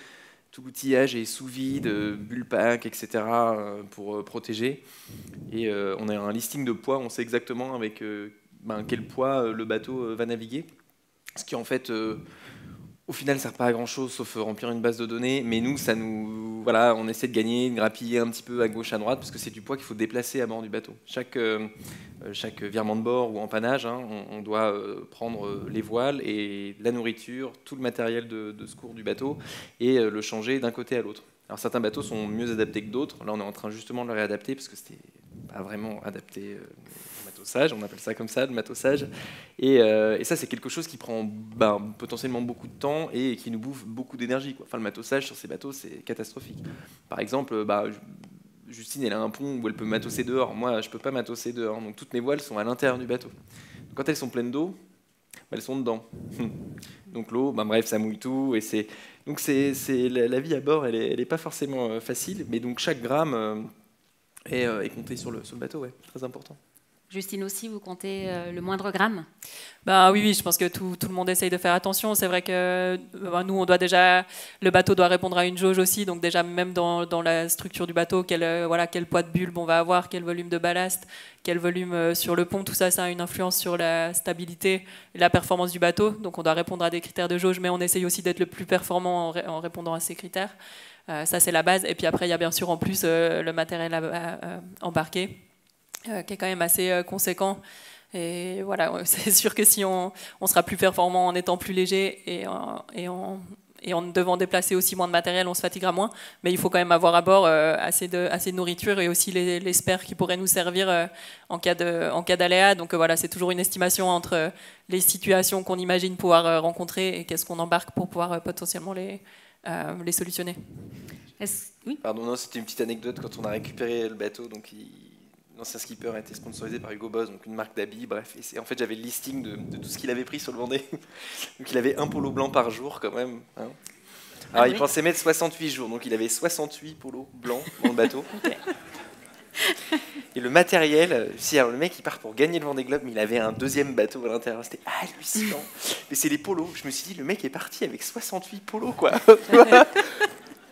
Tout l'outillage est sous vide, bullpack, etc. Pour protéger. Et on a un listing de poids, on sait exactement avec quel poids le bateau va naviguer. Ce qui en fait... au final, ça ne sert pas à grand-chose, sauf remplir une base de données. Mais nous, voilà, on essaie de gagner, de grappiller un petit peu à gauche, à droite, parce que c'est du poids qu'il faut déplacer à bord du bateau. Chaque virement de bord ou empannage, hein, on doit prendre les voiles et la nourriture, tout le matériel de secours du bateau, et le changer d'un côté à l'autre. Alors certains bateaux sont mieux adaptés que d'autres. Là, on est en train justement de le réadapter, parce que c'était pas vraiment adapté au matossage, on appelle ça comme ça, le matossage. Et ça, c'est quelque chose qui prend potentiellement beaucoup de temps et qui nous bouffe beaucoup d'énergie, quoi. Enfin, le matossage sur ces bateaux, c'est catastrophique. Par exemple, Justine, elle a un pont où elle peut matosser dehors. Moi, je peux pas matosser dehors. Donc toutes mes voiles sont à l'intérieur du bateau. Donc, quand elles sont pleines d'eau, elles sont dedans. Donc l'eau, bref, ça mouille tout. Et donc la vie à bord, elle est pas forcément facile, mais donc chaque gramme est compté sur le bateau, ouais, très important. Justine aussi, vous comptez le moindre gramme? Oui, je pense que tout le monde essaye de faire attention. C'est vrai que nous, on doit déjà, le bateau doit répondre à une jauge aussi, donc déjà même dans la structure du bateau, quel poids de bulbe on va avoir, quel volume de ballast, quel volume sur le pont, tout ça, ça a une influence sur la stabilité et la performance du bateau. Donc on doit répondre à des critères de jauge, mais on essaye aussi d'être le plus performant en répondant à ces critères. Ça, c'est la base. Et puis après, il y a bien sûr en plus le matériel embarqué, qui est quand même assez conséquent. Et voilà, c'est sûr que si on sera plus performant en étant plus léger et en devant déplacer aussi moins de matériel, on se fatiguera moins. Mais il faut quand même avoir à bord assez de nourriture et aussi les spares qui pourraient nous servir en cas d'aléa. Donc voilà, c'est toujours une estimation entre les situations qu'on imagine pouvoir rencontrer et qu'est-ce qu'on embarque pour pouvoir potentiellement les solutionner. Oui. Pardon, non, c'était une petite anecdote. Quand on a récupéré le bateau, donc l'ancien skipper a été sponsorisé par Hugo Boss, donc une marque d'habits, bref. Et en fait, j'avais le listing de tout ce qu'il avait pris sur le Vendée. Donc il avait un polo blanc par jour quand même. Hein. Alors il pensait mettre 68 jours, donc il avait 68 polos blancs dans le bateau. Okay. Et le matériel, alors le mec il part pour gagner le Vendée Globe, mais il avait un deuxième bateau à l'intérieur. C'était hallucinant. Mais c'est les polos. Je me suis dit, le mec est parti avec 68 polos, quoi.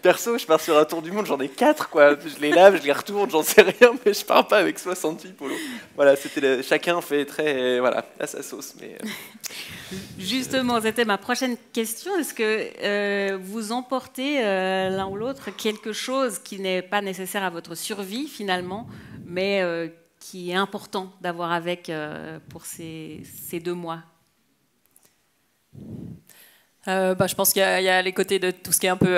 Perso, je pars sur un tour du monde, j'en ai 4, quoi. Je les lave, je les retourne, j'en sais rien, mais je pars pas avec 68 polos. Voilà, chacun fait très, à sa sauce. Mais justement, c'était ma prochaine question. Est-ce que vous emportez l'un ou l'autre quelque chose qui n'est pas nécessaire à votre survie finalement, mais qui est important d'avoir avec pour ces 2 mois? Je pense qu'il y a les côtés de tout ce qui est un peu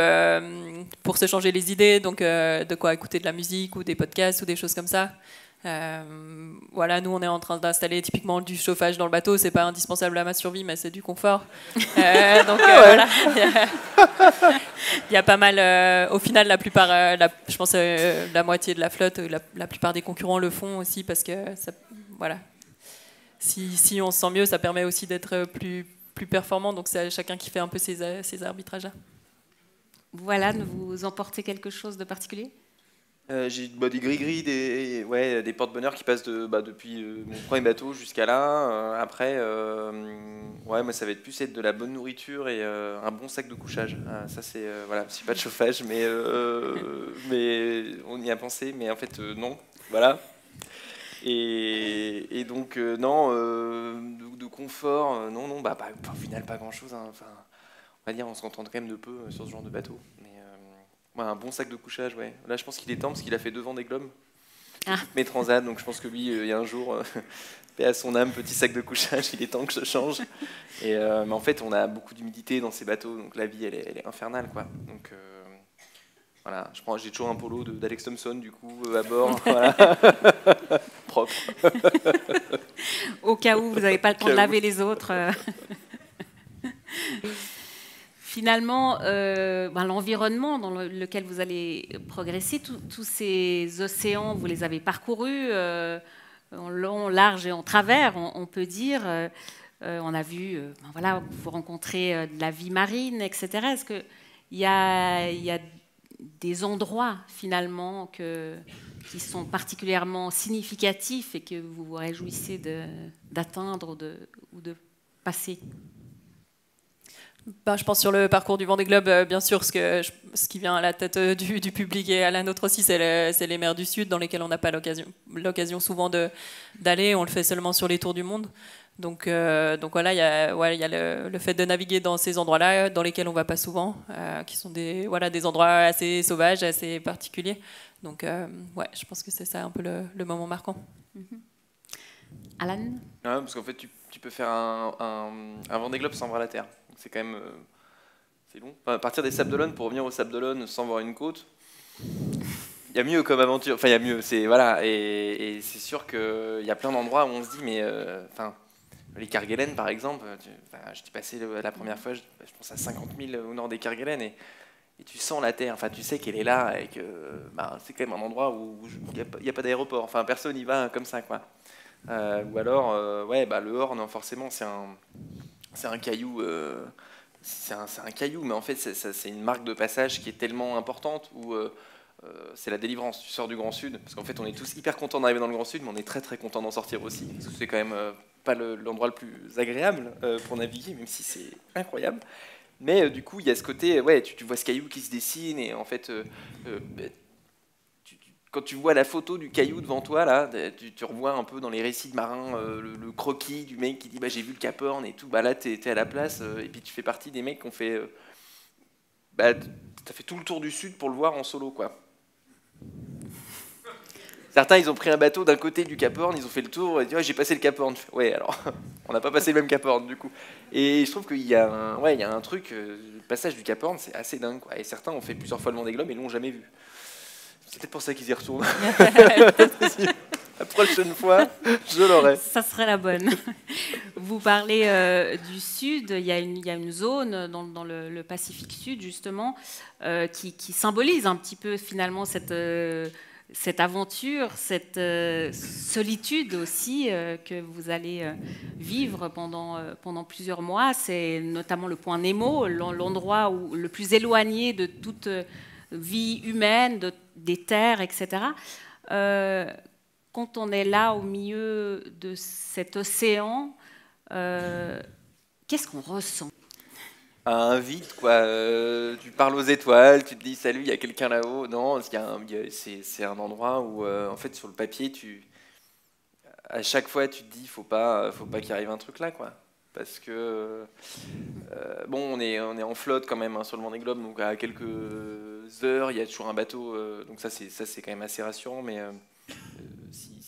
pour se changer les idées, donc de quoi écouter de la musique ou des podcasts ou des choses comme ça. Voilà, nous on est en train d'installer typiquement du chauffage dans le bateau, c'est pas indispensable à ma survie, mais c'est du confort. Voilà, il y a pas mal. Au final, la plupart, je pense la moitié de la flotte, la plupart des concurrents le font aussi parce que ça, voilà. Si on se sent mieux, ça permet aussi d'être plus performant. Donc c'est chacun qui fait un peu ces arbitrages-là. Voilà, vous emportez quelque chose de particulier? J'ai des gris-gris, des porte-bonheur qui passent depuis mon premier bateau jusqu'à là. Après, moi ça va être plus de la bonne nourriture et un bon sac de couchage. Ça c'est voilà, c'est pas de chauffage, mais on y a pensé, mais en fait non, voilà. Et donc non, de confort, non, au final pas grand-chose. Hein. Enfin, on va dire, on se contente quand même de peu sur ce genre de bateau. Mais un bon sac de couchage, ouais. Là, je pense qu'il est temps parce qu'il a fait 2 Vendée Globe. Mes transats, donc je pense que lui, il y a un jour, paix à son âme, petit sac de couchage, il est temps que je change. Mais en fait, on a beaucoup d'humidité dans ces bateaux, donc la vie, elle est infernale, quoi. Donc voilà, j'ai toujours un polo d'Alex Thompson, du coup, à bord. Voilà. Propre. Au cas où vous n'avez pas le temps de laver les autres. Finalement, l'environnement dans lequel vous allez progresser, tous ces océans, vous les avez parcourus en long, large et en travers, on peut dire. On a vu, vous rencontrez de la vie marine, etc. Est-ce qu'il y a des endroits, finalement, qui sont particulièrement significatifs et que vous vous réjouissez d'atteindre ou de passer? Je pense sur le parcours du Vendée Globe, bien sûr, ce qui vient à la tête du public et à la nôtre aussi, c'est les mers du Sud dans lesquelles on n'a pas l'occasion souvent d'aller. On le fait seulement sur les tours du monde. Donc voilà, il y a le fait de naviguer dans ces endroits-là dans lesquels on ne va pas souvent, qui sont des endroits assez sauvages, assez particuliers. Donc je pense que c'est ça un peu le moment marquant. Alan? Parce qu'en fait, tu peux faire un Vendée Globe sans voir la terre. C'est quand même c'est long. Enfin, partir des Sables d'Olonne pour revenir aux Sables d'Olonne sans voir une côte, il y a mieux comme aventure. Enfin, il y a mieux. Et c'est sûr qu'il y a plein d'endroits où on se dit, mais les Kerguelen, par exemple. J'étais passé la première fois, je pense à 50 000 au nord des Kerguelen, et tu sens la terre. Enfin, tu sais qu'elle est là et que c'est quand même un endroit où il n'y a pas d'aéroport. Enfin, personne n'y va comme ça, quoi. Ou alors, le Horn, forcément, c'est un caillou, c'est un caillou, mais en fait c'est une marque de passage qui est tellement importante où c'est la délivrance. Tu sors du Grand Sud, parce qu'en fait on est tous hyper contents d'arriver dans le Grand Sud, mais on est très très contents d'en sortir aussi, parce que c'est quand même pas l'endroit le plus agréable pour naviguer, même si c'est incroyable. Mais du coup il y a ce côté, tu vois ce caillou qui se dessine, et en fait quand tu vois la photo du caillou devant toi, là, tu revois un peu dans les récits de marins le croquis du mec qui dit j'ai vu le Cap Horn et tout. Là, t'es à la place et puis tu fais partie des mecs qui ont fait. T'as fait tout le tour du Sud pour le voir en solo, quoi. Certains, ils ont pris un bateau d'un côté du Cap Horn, ils ont fait le tour et disent j'ai passé le Cap Horn. Ouais, alors on n'a pas passé le même Cap Horn du coup. Et je trouve qu'il y a un truc, le passage du Cap Horn, c'est assez dingue, quoi. Et certains ont fait plusieurs fois le Vendée Globe et l'ont jamais vu. C'est peut-être pour ça qu'ils y retournent. La prochaine fois, je l'aurai. Ça serait la bonne. Vous parlez du Sud. Il y a une zone dans le Pacifique Sud, justement, qui symbolise un petit peu, finalement, cette aventure, cette solitude aussi que vous allez vivre pendant plusieurs mois. C'est notamment le point Nemo, l'endroit le plus éloigné de toute vie humaine, des terres, etc. Quand on est là au milieu de cet océan, qu'est-ce qu'on ressent? Un vide, quoi. Tu parles aux étoiles, tu te dis salut, il y a quelqu'un là-haut. Non, c'est un endroit où, en fait, sur le papier, à chaque fois, tu te dis faut pas qu'il arrive un truc là, quoi. Parce que on est en flotte quand même sur le Vendée Globe, donc à quelques heures il y a toujours un bateau, donc ça c'est quand même assez rassurant, mais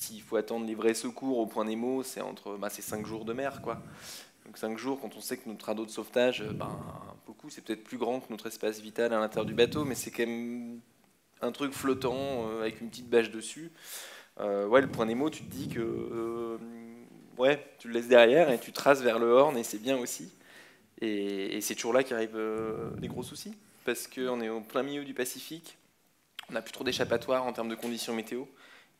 s'il faut attendre les vrais secours au point Nemo, c'est c'est 5 jours de mer, quoi. Donc 5 jours, quand on sait que notre radeau de sauvetage, beaucoup, c'est peut-être plus grand que notre espace vital à l'intérieur du bateau, mais c'est quand même un truc flottant avec une petite bâche dessus. Le point Nemo, tu te dis que tu le laisses derrière et tu traces vers le Horn, et c'est bien aussi. Et c'est toujours là qu'arrivent les gros soucis, parce qu'on est au plein milieu du Pacifique, on n'a plus trop d'échappatoire en termes de conditions météo,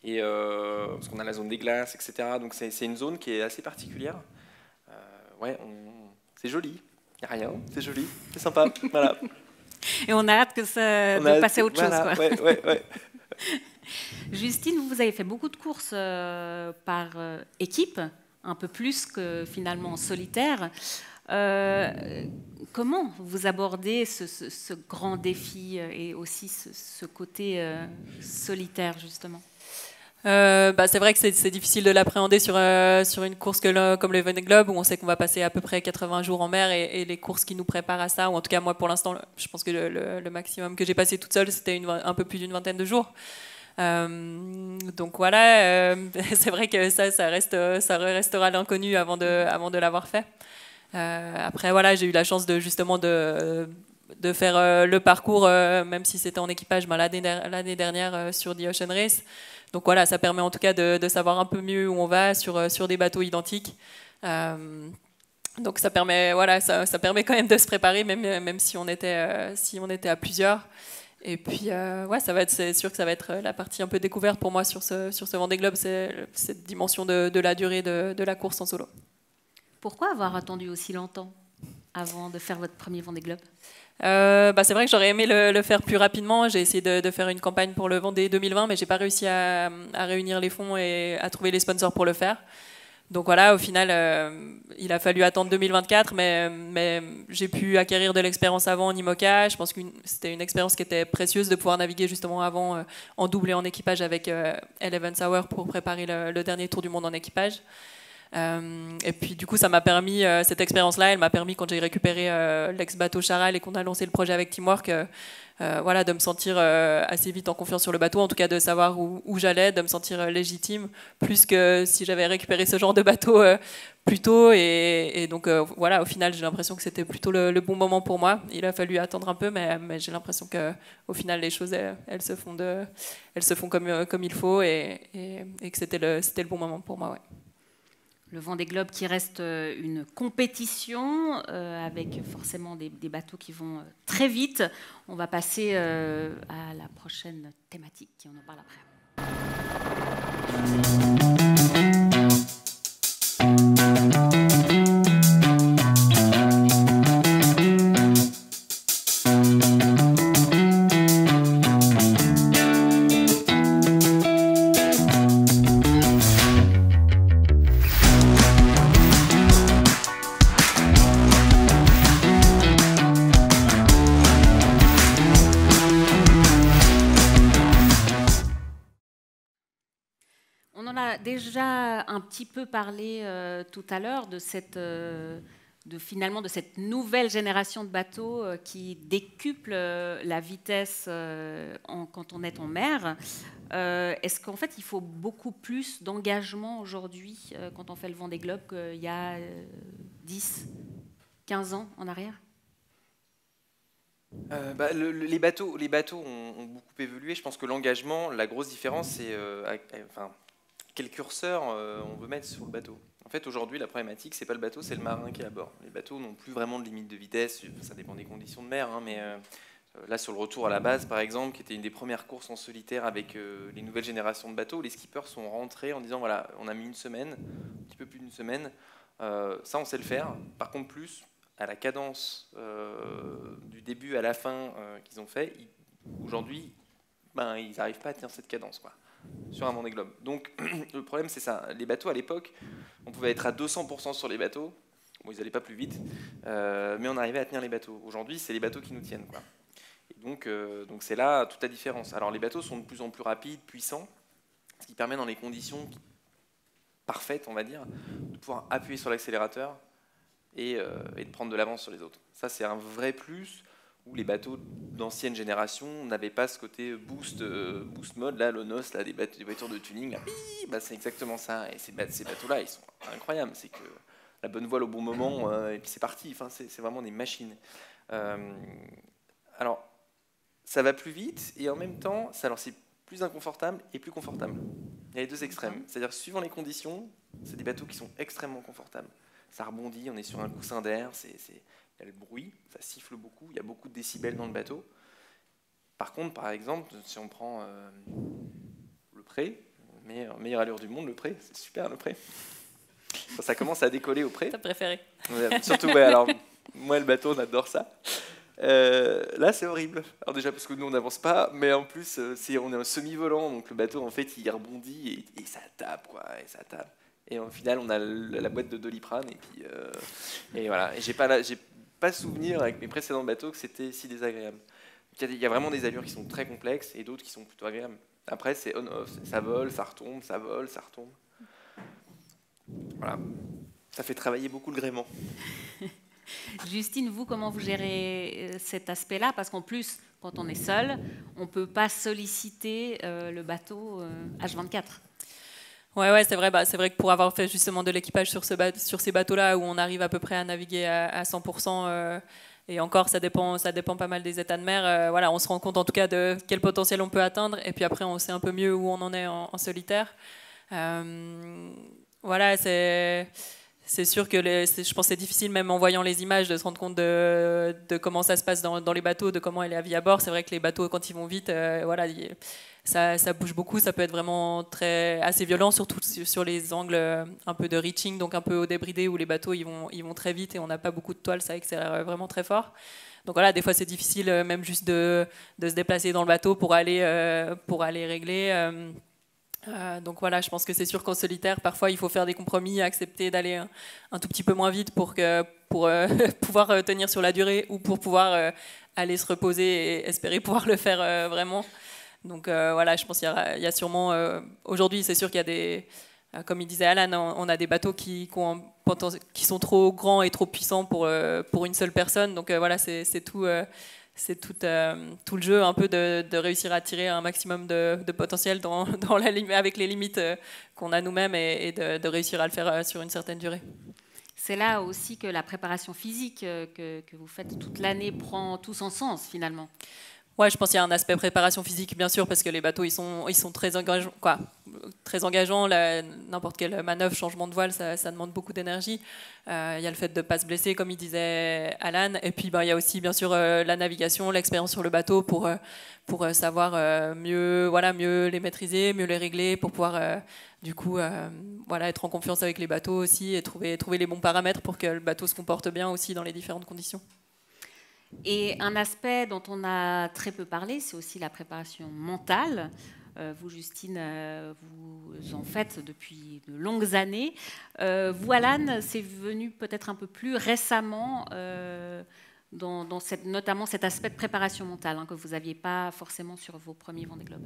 et parce qu'on a la zone des glaces, etc. Donc c'est une zone qui est assez particulière. C'est joli, il n'y a rien, c'est joli, c'est sympa, voilà. Et on a hâte de passer à autre chose, quoi. Ouais. Justine, vous avez fait beaucoup de courses par équipe, un peu plus que finalement en solitaire. Comment vous abordez ce grand défi et aussi ce côté solitaire, justement ? C'est vrai que c'est difficile de l'appréhender sur une course comme le Vendée Globe, où on sait qu'on va passer à peu près 80 jours en mer, et les courses qui nous préparent à ça, ou en tout cas moi pour l'instant, je pense que le maximum que j'ai passé toute seule, c'était un peu plus d'une vingtaine de jours. Donc voilà, c'est vrai que ça restera l'inconnu avant de l'avoir fait. Après voilà, j'ai eu la chance de faire le parcours, même si c'était en équipage, l'année dernière sur The Ocean Race. Donc voilà, ça permet en tout cas de savoir un peu mieux où on va sur des bateaux identiques. Donc ça permet quand même de se préparer, même si on était à plusieurs. Et puis c'est sûr que ça va être la partie un peu découverte pour moi sur ce Vendée Globe, c'est cette dimension de la durée de la course en solo. Pourquoi avoir attendu aussi longtemps avant de faire votre premier Vendée Globe ? C'est vrai que j'aurais aimé le faire plus rapidement. J'ai essayé de faire une campagne pour le Vendée 2020, mais j'ai pas réussi à réunir les fonds et à trouver les sponsors pour le faire. Donc voilà, au final, il a fallu attendre 2024, mais j'ai pu acquérir de l'expérience avant en IMOCA. Je pense que c'était une expérience qui était précieuse de pouvoir naviguer justement avant en double et en équipage avec Eleven Hour pour préparer le dernier tour du monde en équipage. Et puis du coup ça m'a permis, cette expérience-là, elle m'a permis, quand j'ai récupéré l'ex-bateau Charal et qu'on a lancé le projet avec Teamwork, de me sentir assez vite en confiance sur le bateau, en tout cas de savoir où j'allais, de me sentir légitime, plus que si j'avais récupéré ce genre de bateau plus tôt. Et donc au final j'ai l'impression que c'était plutôt le bon moment pour moi. Il a fallu attendre un peu, mais j'ai l'impression qu'au final les choses elles se font comme il faut, et que c'était le bon moment pour moi. Ouais. Le Vendée Globe qui reste une compétition avec forcément des bateaux qui vont très vite. On va passer à la prochaine thématique, on en parle après. Déjà un petit peu parlé tout à l'heure de cette nouvelle génération de bateaux qui décuple la vitesse quand on est en mer. Est-ce qu'en fait il faut beaucoup plus d'engagement aujourd'hui quand on fait le Vendée Globe qu'il y a 10, 15 ans en arrière ? Les bateaux ont beaucoup évolué. Je pense que l'engagement, la grosse différence, c'est quel curseur on veut mettre sur le bateau. En fait, aujourd'hui, la problématique, c'est pas le bateau, c'est le marin qui est à bord. Les bateaux n'ont plus vraiment de limite de vitesse, ça dépend des conditions de mer, mais là, sur le retour à la base, par exemple, qui était une des premières courses en solitaire avec les nouvelles générations de bateaux, les skippers sont rentrés en disant, voilà, on a mis une semaine, un petit peu plus d'une semaine, ça, on sait le faire. Par contre, plus, à la cadence du début à la fin qu'ils ont fait, aujourd'hui, ils n'arrivent pas à tenir cette cadence, quoi, sur un Vendée Globe. Donc le problème c'est ça, les bateaux à l'époque, on pouvait être à 200% sur les bateaux, bon ils n'allaient pas plus vite, mais on arrivait à tenir les bateaux. Aujourd'hui c'est les bateaux qui nous tiennent, quoi. Et donc c'est là toute la différence. Alors les bateaux sont de plus en plus rapides, puissants, ce qui permet dans les conditions parfaites, on va dire, de pouvoir appuyer sur l'accélérateur et de prendre de l'avance sur les autres. Ça c'est un vrai plus. où les bateaux d'ancienne génération n'avaient pas ce côté boost mode, là, le NOS, là, des voitures de tuning, là, bah, c'est exactement ça. Et ces bateaux-là, ils sont incroyables. C'est que la bonne voile au bon moment, et puis c'est parti. Enfin, c'est vraiment des machines. Alors, ça va plus vite, et en même temps, c'est plus inconfortable et plus confortable. Il y a les deux extrêmes. C'est-à-dire, suivant les conditions, c'est des bateaux qui sont extrêmement confortables. Ça rebondit, on est sur un coussin d'air, il y a le bruit, ça siffle beaucoup, il y a beaucoup de décibels dans le bateau. Par contre, par exemple, si on prend le pré, meilleure allure du monde, le pré, c'est super le pré. Ça commence à décoller au pré. T'as préféré? Surtout, ouais, alors, moi, le bateau, on adore ça. Là, c'est horrible. Alors déjà parce que nous, on n'avance pas, mais en plus, on est un semi-volant, donc le bateau, en fait, il rebondit et ça tape, quoi, et ça tape. Et au final, on a la boîte de Doliprane, et puis et voilà. Et j'ai pas souvenir avec mes précédents bateaux que c'était si désagréable. Il y a vraiment des allures qui sont très complexes et d'autres qui sont plutôt agréables. Après, c'est on-off, ça vole, ça retombe, ça vole, ça retombe. Voilà. Ça fait travailler beaucoup le gréement. Justine, vous, comment vous gérez cet aspect-là? Parce qu'en plus, quand on est seul, on ne peut pas solliciter le bateau H24. Ouais, c'est vrai. C'est vrai que pour avoir fait justement de l'équipage sur ces bateaux-là, où on arrive à peu près à naviguer à 100%, et encore, ça dépend pas mal des états de mer. Voilà, on se rend compte en tout cas de quel potentiel on peut atteindre, et puis après, on sait un peu mieux où on en est en solitaire. Voilà, c'est sûr que je pense que c'est difficile, même en voyant les images, de se rendre compte de comment ça se passe dans les bateaux, de comment est la vie à bord. C'est vrai que les bateaux, quand ils vont vite, voilà, ça bouge beaucoup, ça peut être vraiment assez violent, surtout sur les angles un peu de reaching, donc un peu au débridé, où les bateaux ils vont très vite et on n'a pas beaucoup de toile, ça accélère vraiment très fort. Donc voilà, des fois c'est difficile même juste de se déplacer dans le bateau pour aller régler. Donc voilà, je pense que c'est sûr qu'en solitaire, parfois il faut faire des compromis, accepter d'aller un tout petit peu moins vite pour pouvoir tenir sur la durée, ou pour pouvoir aller se reposer et espérer pouvoir le faire vraiment. Donc voilà, je pense qu'il y a sûrement... aujourd'hui, c'est sûr qu'il y a des... comme il disait Alan, on a des bateaux qui sont trop grands et trop puissants pour une seule personne. Donc voilà, c'est tout le jeu un peu de réussir à tirer un maximum de potentiel avec les limites qu'on a nous-mêmes, et de réussir à le faire sur une certaine durée. C'est là aussi que la préparation physique que vous faites toute l'année prend tout son sens finalement. Ouais, je pense qu'il y a un aspect préparation physique, bien sûr, parce que les bateaux, ils sont très engageants, quoi. Très engageants. N'importe quelle manœuvre, changement de voile, ça demande beaucoup d'énergie. Il y a le fait de ne pas se blesser, comme il disait Alan. Et puis, il y a aussi, bien sûr, la navigation, l'expérience sur le bateau pour savoir mieux les maîtriser, mieux les régler, pour pouvoir, du coup, être en confiance avec les bateaux aussi, et trouver les bons paramètres pour que le bateau se comporte bien aussi dans les différentes conditions. Et un aspect dont on a très peu parlé, c'est aussi la préparation mentale. Vous, Justine, vous en faites depuis de longues années. Vous, Alan, c'est venu peut-être un peu plus récemment notamment cet aspect de préparation mentale que vous n'aviez pas forcément sur vos premiers Vendée Globe.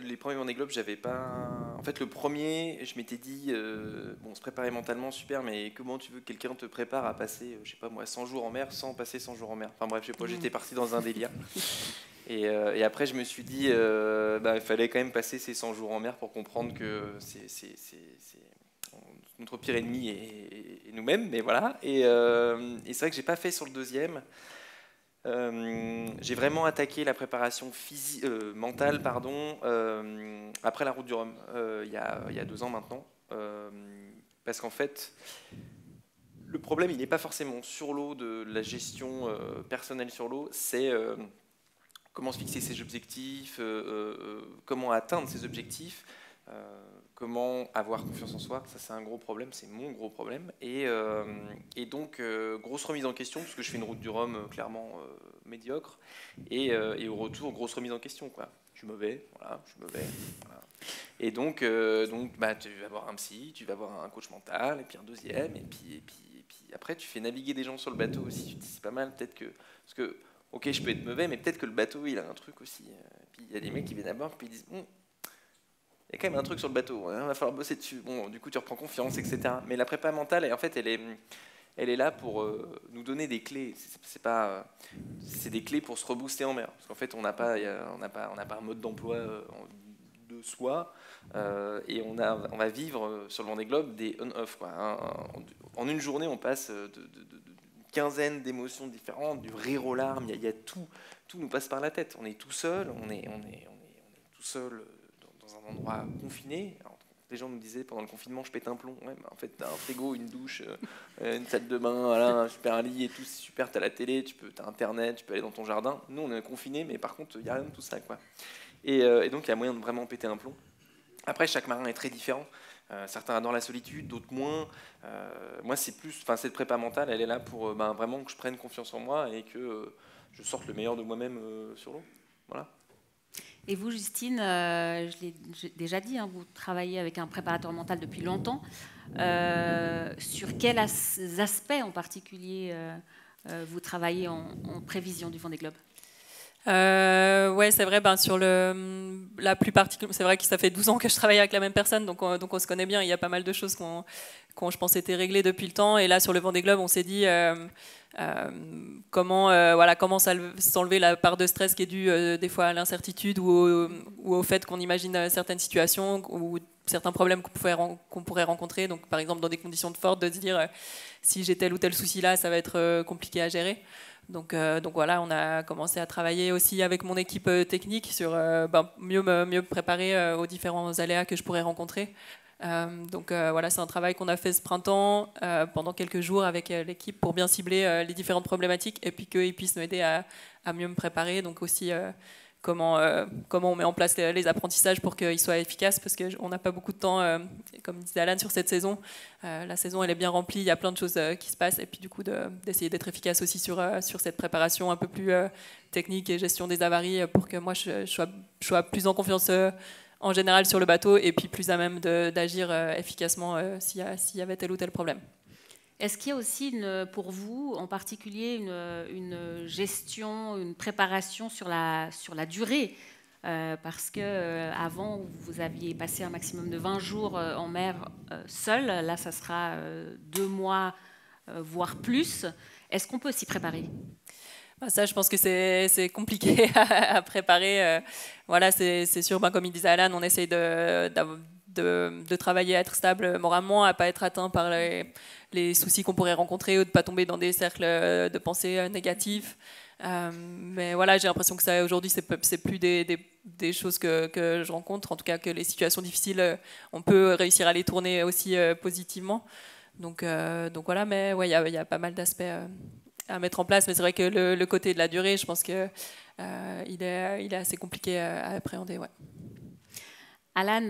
Les premiers Vendée Globe, j'avais pas... En fait, le premier, je m'étais dit, se préparer mentalement, super, mais comment tu veux que quelqu'un te prépare à passer, 100 jours en mer sans passer 100 jours en mer? Enfin bref, je sais pas, j'étais parti dans un délire. Et après, je me suis dit, il fallait quand même passer ces 100 jours en mer pour comprendre que c'est notre pire ennemi et nous-mêmes, mais voilà. Et c'est vrai que j'ai pas fait sur le deuxième. J'ai vraiment attaqué la préparation mentale, après la route du Rhum, il y a 2 ans maintenant, parce qu'en fait, le problème, il n'est pas forcément sur l'eau, de la gestion personnelle sur l'eau, c'est comment se fixer ses objectifs, comment atteindre ses objectifs. Comment avoir confiance en soi, ça c'est un gros problème, c'est mon gros problème. Et donc, grosse remise en question, parce que je fais une route du Rhum clairement médiocre. Et au retour, grosse remise en question, quoi. Je suis mauvais, voilà, Voilà. Et donc tu vas voir un psy, tu vas voir un coach mental, et puis un deuxième, et puis après tu fais naviguer des gens sur le bateau aussi. Tu te dis, c'est pas mal, peut-être que... Parce que, ok, je peux être mauvais, mais peut-être que le bateau, il a un truc aussi. Puis il y a des mecs qui viennent à bord, puis ils disent... Il y a quand même un truc sur le bateau, il va falloir bosser dessus. Bon, du coup, tu reprends confiance, etc. Mais la prépa mentale, en fait, elle est elle est là pour nous donner des clés. C'est des clés pour se rebooster en mer. Parce qu'en fait, on n'a pas un mode d'emploi de soi, et on va vivre sur le Vendée Globe des on-off, quoi, hein. En une journée, on passe une quinzaine d'émotions différentes, du rire aux larmes, il y a tout nous passe par la tête. On est tout seul, on est tout seul dans un endroit confiné. Alors, les gens nous disaient pendant le confinement, je pète un plomb. Ouais, en fait, tu as un frigo, une douche, une salle de bain, voilà, un super lit et tout, c'est super, tu as la télé, tu as Internet, tu peux aller dans ton jardin. Nous, on est confinés, mais par contre, il n'y a rien de tout ça, quoi. Et donc, il y a moyen de vraiment péter un plomb. Après, chaque marin est très différent. Certains adorent la solitude, d'autres moins. Moi, c'est plus, cette prépa mentale, elle est là pour vraiment que je prenne confiance en moi et que je sorte le meilleur de moi-même sur l'eau. Voilà. Et vous, Justine, je l'ai déjà dit, hein, vous travaillez avec un préparateur mental depuis longtemps. Sur quels aspects en particulier vous travaillez en prévision du Vendée Globe ? Ouais, c'est vrai, sur la plus particulière, c'est vrai que ça fait 12 ans que je travaille avec la même personne, donc on se connaît bien. Il y a pas mal de choses qui je pense, étaient réglées depuis le temps. Et là, sur le Vendée Globe, on s'est dit comment s'enlever la part de stress qui est due des fois à l'incertitude ou au fait qu'on imagine certaines situations ou certains problèmes qu'on pourrait rencontrer. Donc, par exemple, dans des conditions de forte, de se dire si j'ai tel ou tel souci là, ça va être compliqué à gérer. Donc voilà, on a commencé à travailler aussi avec mon équipe technique sur mieux me préparer aux différents aléas que je pourrais rencontrer. Voilà, c'est un travail qu'on a fait ce printemps pendant quelques jours avec l'équipe pour bien cibler les différentes problématiques et puis qu'ils puissent m'aider à mieux me préparer. Donc aussi comment on met en place les apprentissages pour qu'ils soient efficaces, parce qu'on n'a pas beaucoup de temps, comme disait Alan, sur cette saison. La saison, elle est bien remplie, il y a plein de choses qui se passent, et puis du coup d'essayer d'être efficace aussi sur cette préparation un peu plus technique et gestion des avaries, pour que moi je sois plus en confiance en général sur le bateau, et puis plus à même d'agir efficacement s'il y avait tel ou tel problème. Est-ce qu'il y a aussi, pour vous, en particulier, une gestion, une préparation sur la durée parce qu'avant, vous aviez passé un maximum de 20 jours en mer seul. Là, ça sera 2 mois, voire plus. Est-ce qu'on peut s'y préparer ? Ça, je pense que c'est compliqué à préparer. Voilà, c'est sûr, comme il disait Alan, on essaye de travailler à être stable moralement, à ne pas être atteint par les soucis qu'on pourrait rencontrer ou de ne pas tomber dans des cercles de pensée négatifs. Mais voilà, j'ai l'impression que ça, aujourd'hui, c'est plus des choses que je rencontre. En tout cas, que les situations difficiles, on peut réussir à les tourner aussi positivement. Donc voilà, mais ouais, il y a pas mal d'aspects à mettre en place. Mais c'est vrai que le côté de la durée, je pense qu'il est assez compliqué à appréhender. Ouais. Alan,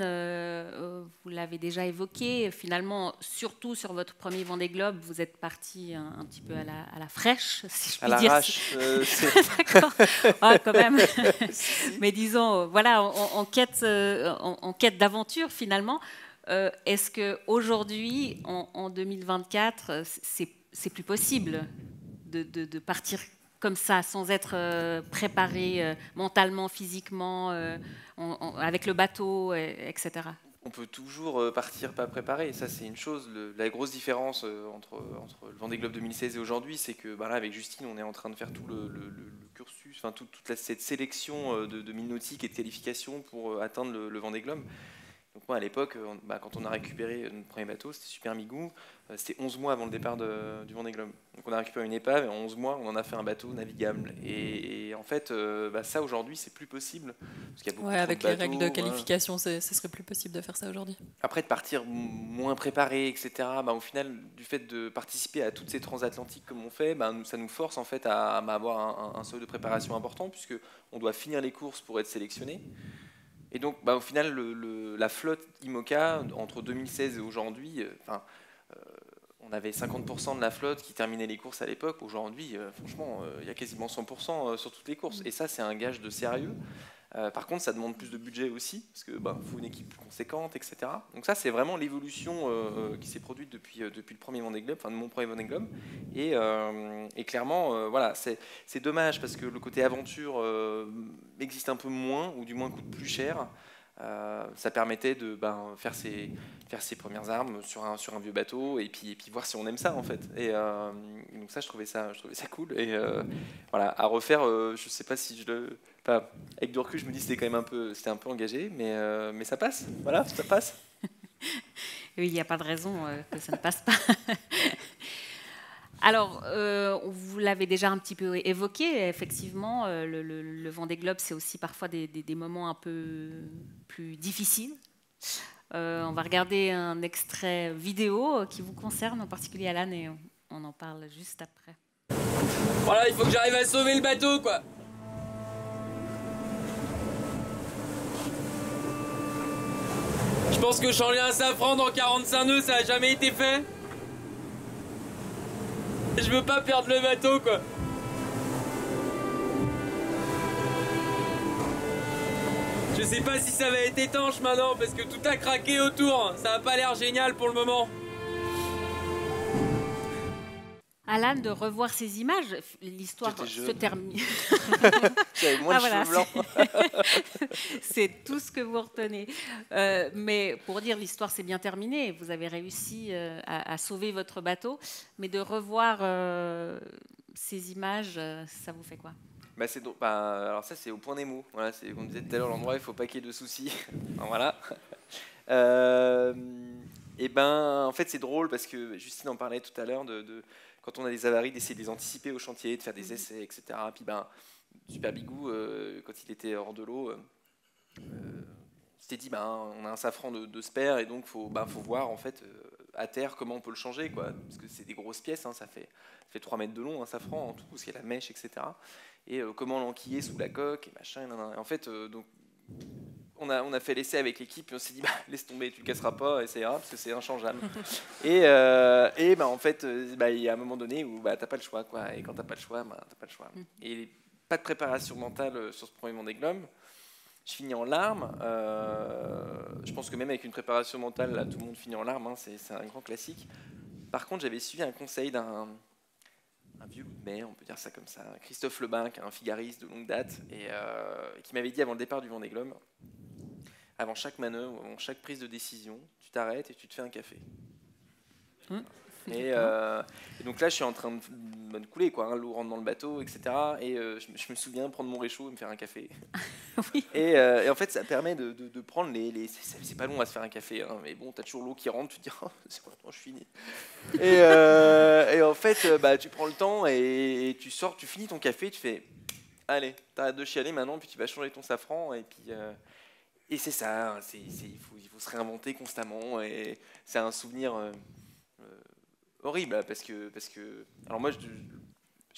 vous l'avez déjà évoqué, finalement, surtout sur votre premier Vendée Globe, vous êtes parti un petit peu à la fraîche, si je puis dire. À l'arrache. D'accord. Ah, quand même. Mais disons, voilà, en quête d'aventure, finalement. Est-ce qu'aujourd'hui, en 2024, c'est plus possible de partir comme ça, sans être préparé mentalement, physiquement, avec le bateau, etc. On peut toujours partir pas préparé. Et ça, c'est une chose. La grosse différence entre le Vendée Globe 2016 et aujourd'hui, c'est que là, avec Justine, on est en train de faire tout le cursus, cette sélection de mine nautique et de qualification pour atteindre le Vendée Globe. Donc moi, à l'époque, quand on a récupéré notre premier bateau, c'était Super Migou, c'était 11 mois avant le départ du Vendée Globe. Donc on a récupéré une épave et en 11 mois, on en a fait un bateau navigable. Et en fait, ça aujourd'hui, c'est plus possible. Parce qu'il y a beaucoup avec de bateaux, les règles de qualification, ce serait plus possible de faire ça aujourd'hui. Après, de partir moins préparé, etc., au final, du fait de participer à toutes ces transatlantiques comme on fait, ça nous force en fait à avoir un seuil de préparation important, puisqu'on doit finir les courses pour être sélectionné. Et donc, au final, la flotte IMOCA, entre 2016 et aujourd'hui, on avait 50% de la flotte qui terminait les courses à l'époque. Aujourd'hui, franchement, il y a quasiment 100% sur toutes les courses. Et ça, c'est un gage de sérieux. Par contre, ça demande plus de budget aussi, parce qu'il faut une équipe plus conséquente, etc. Donc ça, c'est vraiment l'évolution qui s'est produite depuis le premier Vendée Globe, de mon premier Vendée Globe. Et clairement, voilà, c'est dommage, parce que le côté aventure existe un peu moins, ou du moins coûte plus cher. Ça permettait de faire ses premières armes sur un vieux bateau et puis voir si on aime ça en fait. Et donc ça, je trouvais ça cool. Et voilà, à refaire, je sais pas si avec du recul, je me dis c'était quand même c'était un peu engagé, mais ça passe. Voilà, ça passe. Oui, il n'y a pas de raison que ça ne passe pas. Alors, vous l'avez déjà un petit peu évoqué, effectivement, le Vendée Globe, c'est aussi parfois des moments un peu plus difficiles. On va regarder un extrait vidéo qui vous concerne, en particulier Alan, et on en parle juste après. Voilà, il faut que j'arrive à sauver le bateau, quoi. Je pense que changer un safran dans 45 nœuds, ça a jamais été fait. Je veux pas perdre le bateau, quoi. Je sais pas si ça va être étanche maintenant, parce que tout a craqué autour. Ça a pas l'air génial pour le moment. Alan, de revoir ces images, l'histoire se termine. J'avais moins de cheveux blancs. C'est tout ce que vous retenez. Mais pour dire, l'histoire s'est bien terminée. Vous avez réussi à sauver votre bateau. Mais de revoir ces images, ça vous fait quoi? Alors ça, c'est au point Nemo. Voilà, c'est comme on disait tout à l'heure, l'endroit, il faut pas qu'il y ait de soucis. Voilà. En fait, c'est drôle parce que Justine en parlait tout à l'heure quand on a des avaries, d'essayer de les anticiper au chantier, de faire des essais, etc. Puis Super Bigou, quand il était hors de l'eau, s'était dit on a un safran de spare et donc faut voir en fait à terre comment on peut le changer, quoi. Parce que c'est des grosses pièces, hein, ça fait 3 mètres de long un safran en tout, parce qu'il y a la mèche, etc. Et comment l'enquiller sous la coque et machin. Et en fait, donc on a fait l'essai avec l'équipe et on s'est dit laisse tomber, tu le casseras pas, et ça ira parce que c'est inchangeable. Et en fait, il y a un moment donné où t'as pas le choix, quoi. Et quand t'as pas le choix, t'as pas le choix. Et pas de préparation mentale sur ce premier Vendée Globe. Je finis en larmes. Je pense que même avec une préparation mentale, là, tout le monde finit en larmes. Hein, c'est un grand classique. Par contre, j'avais suivi un conseil d'un vieux loup de mer, on peut dire ça comme ça, Christophe Lebin, qui est un figariste de longue date, et qui m'avait dit avant le départ du Vendée Globe, avant chaque manœuvre, avant chaque prise de décision, tu t'arrêtes et tu te fais un café. Et donc là, je suis en train de couler, quoi. L'eau rentre dans le bateau, etc. Et je me souviens prendre mon réchaud et me faire un café. Oui. Et en fait, ça permet de prendre c'est pas long à se faire un café, hein, mais bon, t'as toujours l'eau qui rentre, tu te dis, c'est bon, je finis. Et en fait, tu prends le temps et tu sors, tu finis ton café, tu fais, allez, t'arrêtes de chialer maintenant, puis tu vas changer ton safran, et puis. Et c'est ça, il faut se réinventer constamment, et c'est un souvenir horrible, parce que alors moi je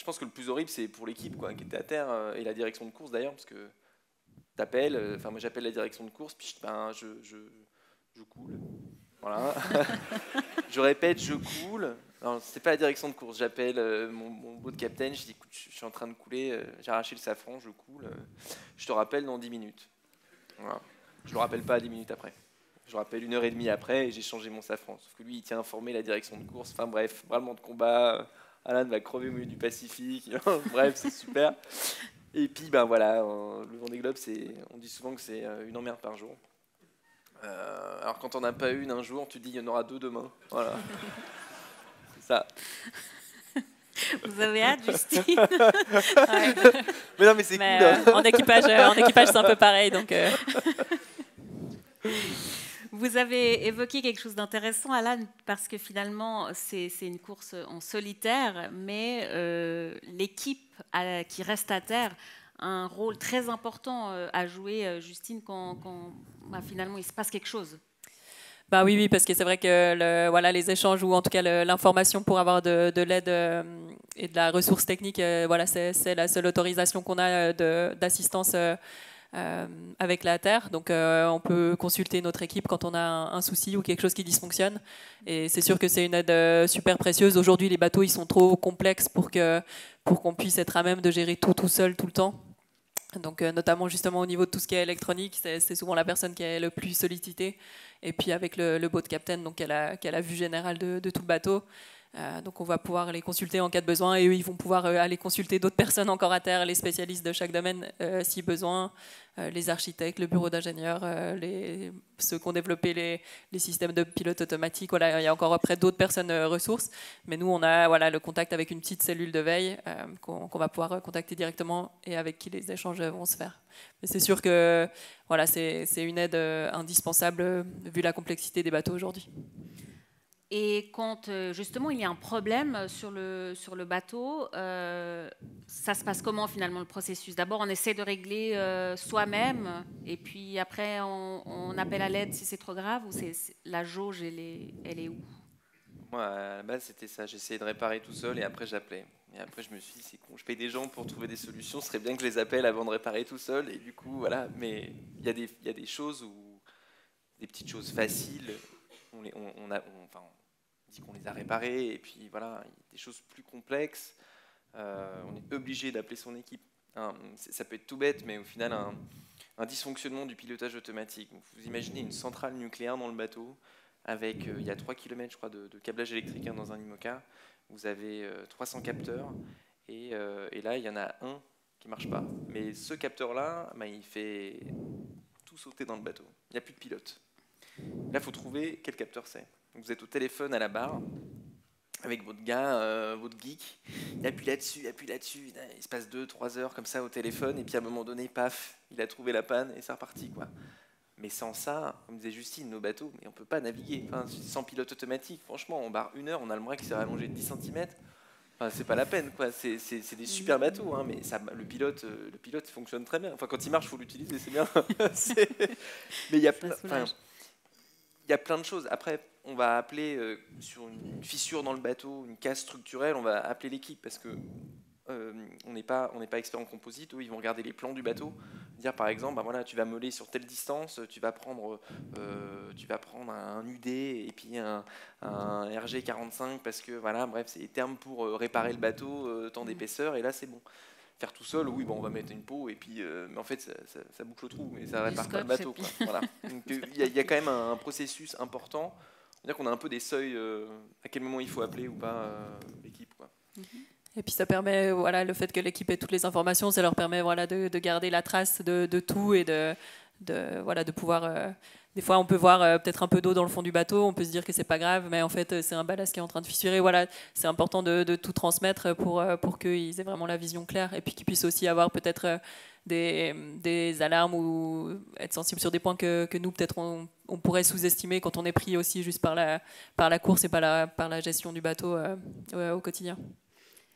pense que le plus horrible c'est pour l'équipe, quoi, qui était à terre, et la direction de course d'ailleurs, parce que t'appelles, moi j'appelle la direction de course, puis je coule, voilà. Je répète, je coule. Alors c'est pas la direction de course, j'appelle mon boat captain, je dis écoute, je suis en train de couler, j'ai arraché le safran, je coule, je te rappelle dans 10 minutes. Voilà. Je le rappelle pas 10 minutes après. Je le rappelle 1h30 après et j'ai changé mon safran. Sauf que lui, il tient informé la direction de course. Enfin bref, vraiment de combat. Alan va crever au milieu du Pacifique. Bref, c'est super. Et puis, voilà, le Vendée Globe, on dit souvent que c'est une emmerde par jour. Alors quand on n'a pas une un jour, tu dis il y en aura 2 demain. Voilà. C'est ça. Vous avez hâte, Justine? Ouais. Mais non, mais c'est cool. En équipage, c'est un peu pareil. Donc, Vous avez évoqué quelque chose d'intéressant, Alan, parce que finalement, c'est une course en solitaire, mais l'équipe qui reste à terre a un rôle très important à jouer, Justine, quand finalement il se passe quelque chose. Oui, parce que c'est vrai que les échanges, ou en tout cas l'information pour avoir de l'aide et de la ressource technique, c'est la seule autorisation qu'on a d'assistance avec la Terre. Donc on peut consulter notre équipe quand on a un souci ou quelque chose qui dysfonctionne. Et c'est sûr que c'est une aide super précieuse. Aujourd'hui, les bateaux ils sont trop complexes pour qu'on puisse être à même de gérer tout seul, tout le temps. Donc notamment justement au niveau de tout ce qui est électronique, c'est souvent la personne qui est le plus sollicitée. Et puis avec le boat captain, donc qui a la vue générale de tout le bateau. Donc on va pouvoir les consulter en cas de besoin et eux ils vont pouvoir aller consulter d'autres personnes encore à terre, les spécialistes de chaque domaine si besoin, les architectes, le bureau d'ingénieurs, ceux qui ont développé les systèmes de pilote automatique. Voilà, il y a encore après d'autres personnes ressources, mais nous on a le contact avec une petite cellule de veille qu'on va pouvoir contacter directement et avec qui les échanges vont se faire. Mais c'est sûr que c'est une aide indispensable vu la complexité des bateaux aujourd'hui. Et quand justement il y a un problème sur le bateau, ça se passe comment finalement le processus? D'abord on essaie de régler soi-même et puis après on appelle à l'aide si c'est trop grave, ou la jauge elle est où? Moi à la base c'était ça, j'essayais de réparer tout seul et après j'appelais. Et après je me suis dit c'est con, je paye des gens pour trouver des solutions, ce serait bien que je les appelle avant de réparer tout seul. Et du coup voilà, mais il y a des choses des petites choses faciles, on dit qu'on les a réparées, et puis voilà, des choses plus complexes, on est obligé d'appeler son équipe. Ça peut être tout bête, mais au final, un dysfonctionnement du pilotage automatique. Vous imaginez une centrale nucléaire dans le bateau, avec, il y a 3 km je crois, de câblage électrique dans un IMOCA, vous avez 300 capteurs, et là, il y en a un qui ne marche pas. Mais ce capteur-là, il fait tout sauter dans le bateau. Il n'y a plus de pilote. Là, il faut trouver quel capteur c'est. Vous êtes au téléphone à la barre avec votre gars, votre geek, il appuie là-dessus, il se passe 2-3 heures comme ça au téléphone, et puis à un moment donné, paf, il a trouvé la panne et c'est reparti, quoi. Mais sans ça, comme disait Justine, nos bateaux, mais on ne peut pas naviguer. Enfin, sans pilote automatique, franchement, on barre 1 heure, on a le bras qui s'est rallongé de 10 cm. Enfin, c'est pas la peine, quoi. C'est des super bateaux, hein, mais ça, le pilote fonctionne très bien. Enfin, quand il marche, il faut l'utiliser, c'est bien. Mais il y a plein de choses. Après, on va appeler sur une fissure dans le bateau, une casse structurelle, on va appeler l'équipe parce que on n'est pas expert en composite. Eux, ils vont regarder les plans du bateau, dire par exemple, tu vas meuler sur telle distance, tu vas prendre un UD et puis un RG45 parce que bref, c'est les termes pour réparer le bateau, tant d'épaisseur, et là c'est bon. Faire tout seul, oui, on va mettre une peau et puis, mais en fait ça boucle le trou, mais ça répare pas le bateau, quoi. Voilà. Donc il y a quand même un processus important. C'est-à-dire qu'on a un peu des seuils, à quel moment il faut appeler ou pas l'équipe, quoi. Et puis ça permet, le fait que l'équipe ait toutes les informations, ça leur permet de garder la trace de tout et de pouvoir... des fois, on peut voir peut-être un peu d'eau dans le fond du bateau, on peut se dire que c'est pas grave, mais en fait, c'est un ballast qui est en train de fissurer. Voilà, c'est important de tout transmettre pour qu'ils aient vraiment la vision claire et puis qu'ils puissent aussi avoir peut-être des alarmes ou être sensibles sur des points que nous, peut-être, on pourrait sous-estimer quand on est pris aussi juste par la course et par la gestion du bateau au quotidien.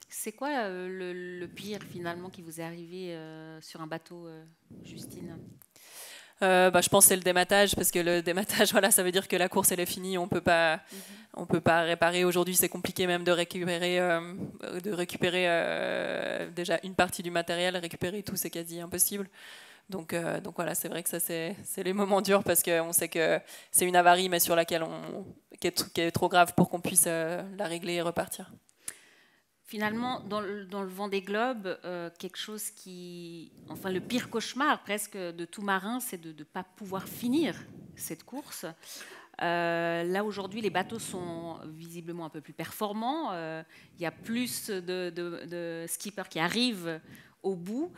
C'est quoi le pire finalement qui vous est arrivé sur un bateau, Justine? Je pense que c'est le dématage, parce que le dématage, ça veut dire que la course elle est finie, on peut pas réparer. Aujourd'hui, c'est compliqué même de récupérer déjà une partie du matériel, récupérer tout, c'est quasi impossible. Donc c'est vrai que ça c'est les moments durs, parce qu'on sait que c'est une avarie, mais sur laquelle qui est trop grave pour qu'on puisse la régler et repartir. Finalement, dans le Vendée Globe, quelque chose le pire cauchemar presque de tout marin, c'est de ne pas pouvoir finir cette course. Là, aujourd'hui, les bateaux sont visiblement un peu plus performants. Il y a plus de skippers qui arrivent au bout.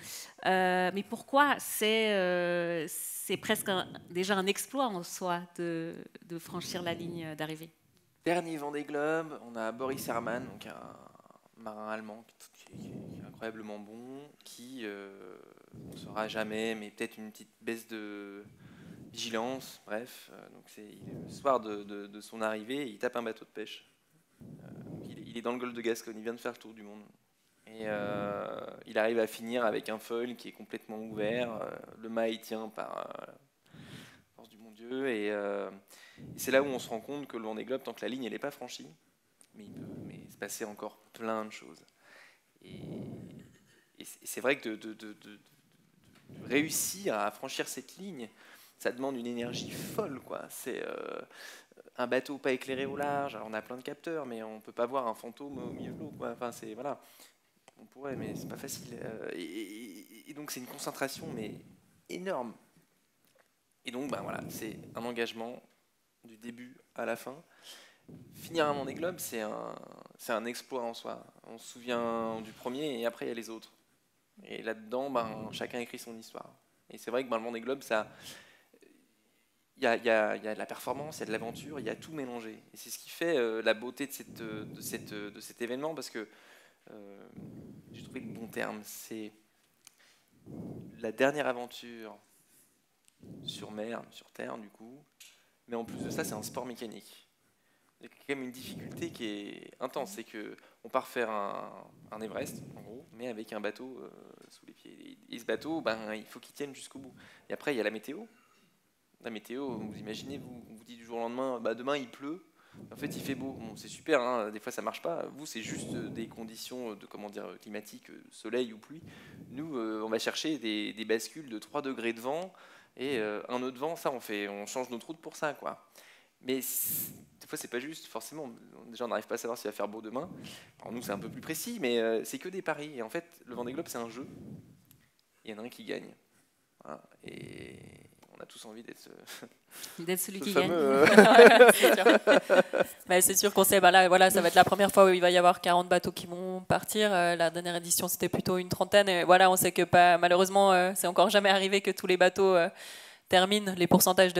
Mais pourquoi c'est presque déjà un exploit en soi de franchir la ligne d'arrivée. Dernier Vendée Globe, on a Boris Herrmann, donc un marin allemand qui est incroyablement bon, qui on ne saura jamais, mais peut-être une petite baisse de vigilance, bref. Donc c'est le soir de son arrivée, il tape un bateau de pêche. Il est dans le golfe de Gascogne, il vient de faire le tour du monde. Et il arrive à finir avec un foil qui est complètement ouvert, le mât il tient par force du bon Dieu, et c'est là où on se rend compte que le Vendée Globe, tant que la ligne n'est pas franchie, mais il peut se passer encore plein de choses. Et c'est vrai que de réussir à franchir cette ligne, ça demande une énergie folle, quoi. C'est un bateau pas éclairé au large. Alors on a plein de capteurs, mais on peut pas voir un fantôme au milieu de l'eau, quoi. Enfin, c'est voilà. On pourrait, mais c'est pas facile. Et donc c'est une concentration, mais énorme. Et donc, c'est un engagement du début à la fin. finir un Vendée Globe, c'est un exploit en soi. On se souvient du premier et après il y a les autres. Et là-dedans, chacun écrit son histoire. Et c'est vrai que le Vendée Globe, il y a de la performance, il y a de l'aventure, il y a tout mélangé. Et c'est ce qui fait la beauté de cet événement, parce que j'ai trouvé le bon terme. C'est la dernière aventure sur mer, sur terre du coup. Mais en plus de ça, c'est un sport mécanique. Il y a quand même une difficulté qui est intense, c'est qu'on part faire un Everest, en gros, mais avec un bateau sous les pieds. Et ce bateau, il faut qu'il tienne jusqu'au bout. Et après, il y a la météo. La météo, vous imaginez, vous dites du jour au lendemain, demain il pleut. En fait, il fait beau. Bon, c'est super, hein, des fois ça marche pas. Vous, c'est juste des conditions climatiques, soleil ou pluie. Nous, on va chercher des bascules de 3 degrés de vent et un nœud de vent, ça, on change notre route pour ça, quoi. Mais des fois, c'est pas juste, forcément. Déjà, on n'arrive pas à savoir s'il va faire beau demain. Alors, nous, c'est un peu plus précis, mais c'est que des paris. Et en fait, le Vendée Globe, c'est un jeu. Il y en a un qui gagne. Voilà. Et on a tous envie d'être celui qui fameux, gagne. C'est sûr qu'on sait, là, voilà, ça va être la première fois où il va y avoir 40 bateaux qui vont partir. La dernière édition, c'était plutôt une trentaine. Et voilà, on sait que malheureusement, c'est encore jamais arrivé que tous les bateaux terminent. Les pourcentages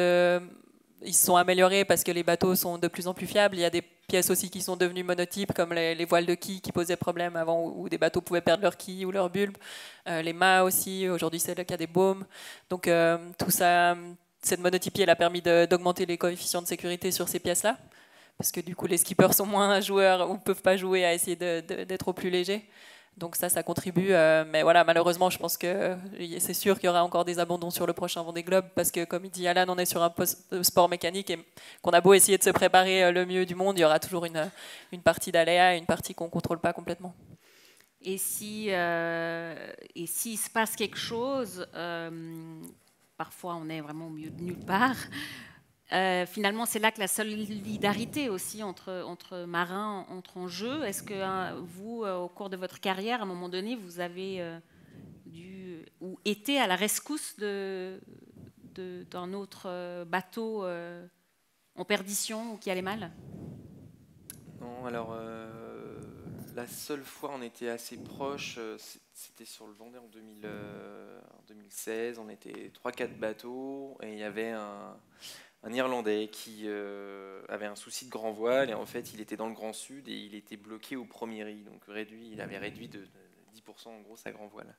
ils se sont améliorés parce que les bateaux sont de plus en plus fiables. Il y a des pièces aussi qui sont devenues monotypes, comme les voiles de quille qui posaient problème avant, où des bateaux pouvaient perdre leur quille ou leur bulbe. Les mâts aussi, aujourd'hui c'est le cas des baumes. Donc tout ça, cette monotypie, elle a permis d'augmenter les coefficients de sécurité sur ces pièces-là, parce que du coup les skippers sont moins joueurs ou ne peuvent pas jouer à essayer d'être au plus léger. Donc ça contribue, mais voilà, malheureusement, je pense que c'est sûr qu'il y aura encore des abandons sur le prochain Vendée Globe, parce que comme il dit Alan, on est sur un sport mécanique et qu'on a beau essayer de se préparer le mieux du monde, il y aura toujours une partie d'aléa et une partie qu'on ne contrôle pas complètement. Et s'il se passe quelque chose, parfois on est vraiment au milieu de nulle part. Finalement, c'est là que la solidarité aussi entre marins entre en jeu. Est-ce que vous, au cours de votre carrière, à un moment donné, vous avez dû ou été à la rescousse d'un autre bateau en perdition ou qui allait mal? Non, alors la seule fois où on était assez proche, c'était sur le Vendée en 2016. On était 3-4 bateaux et il y avait un Irlandais qui avait un souci de grand voile, et en fait il était dans le Grand Sud et il était bloqué au premier riz, donc il avait réduit de 10% en gros sa grand voile.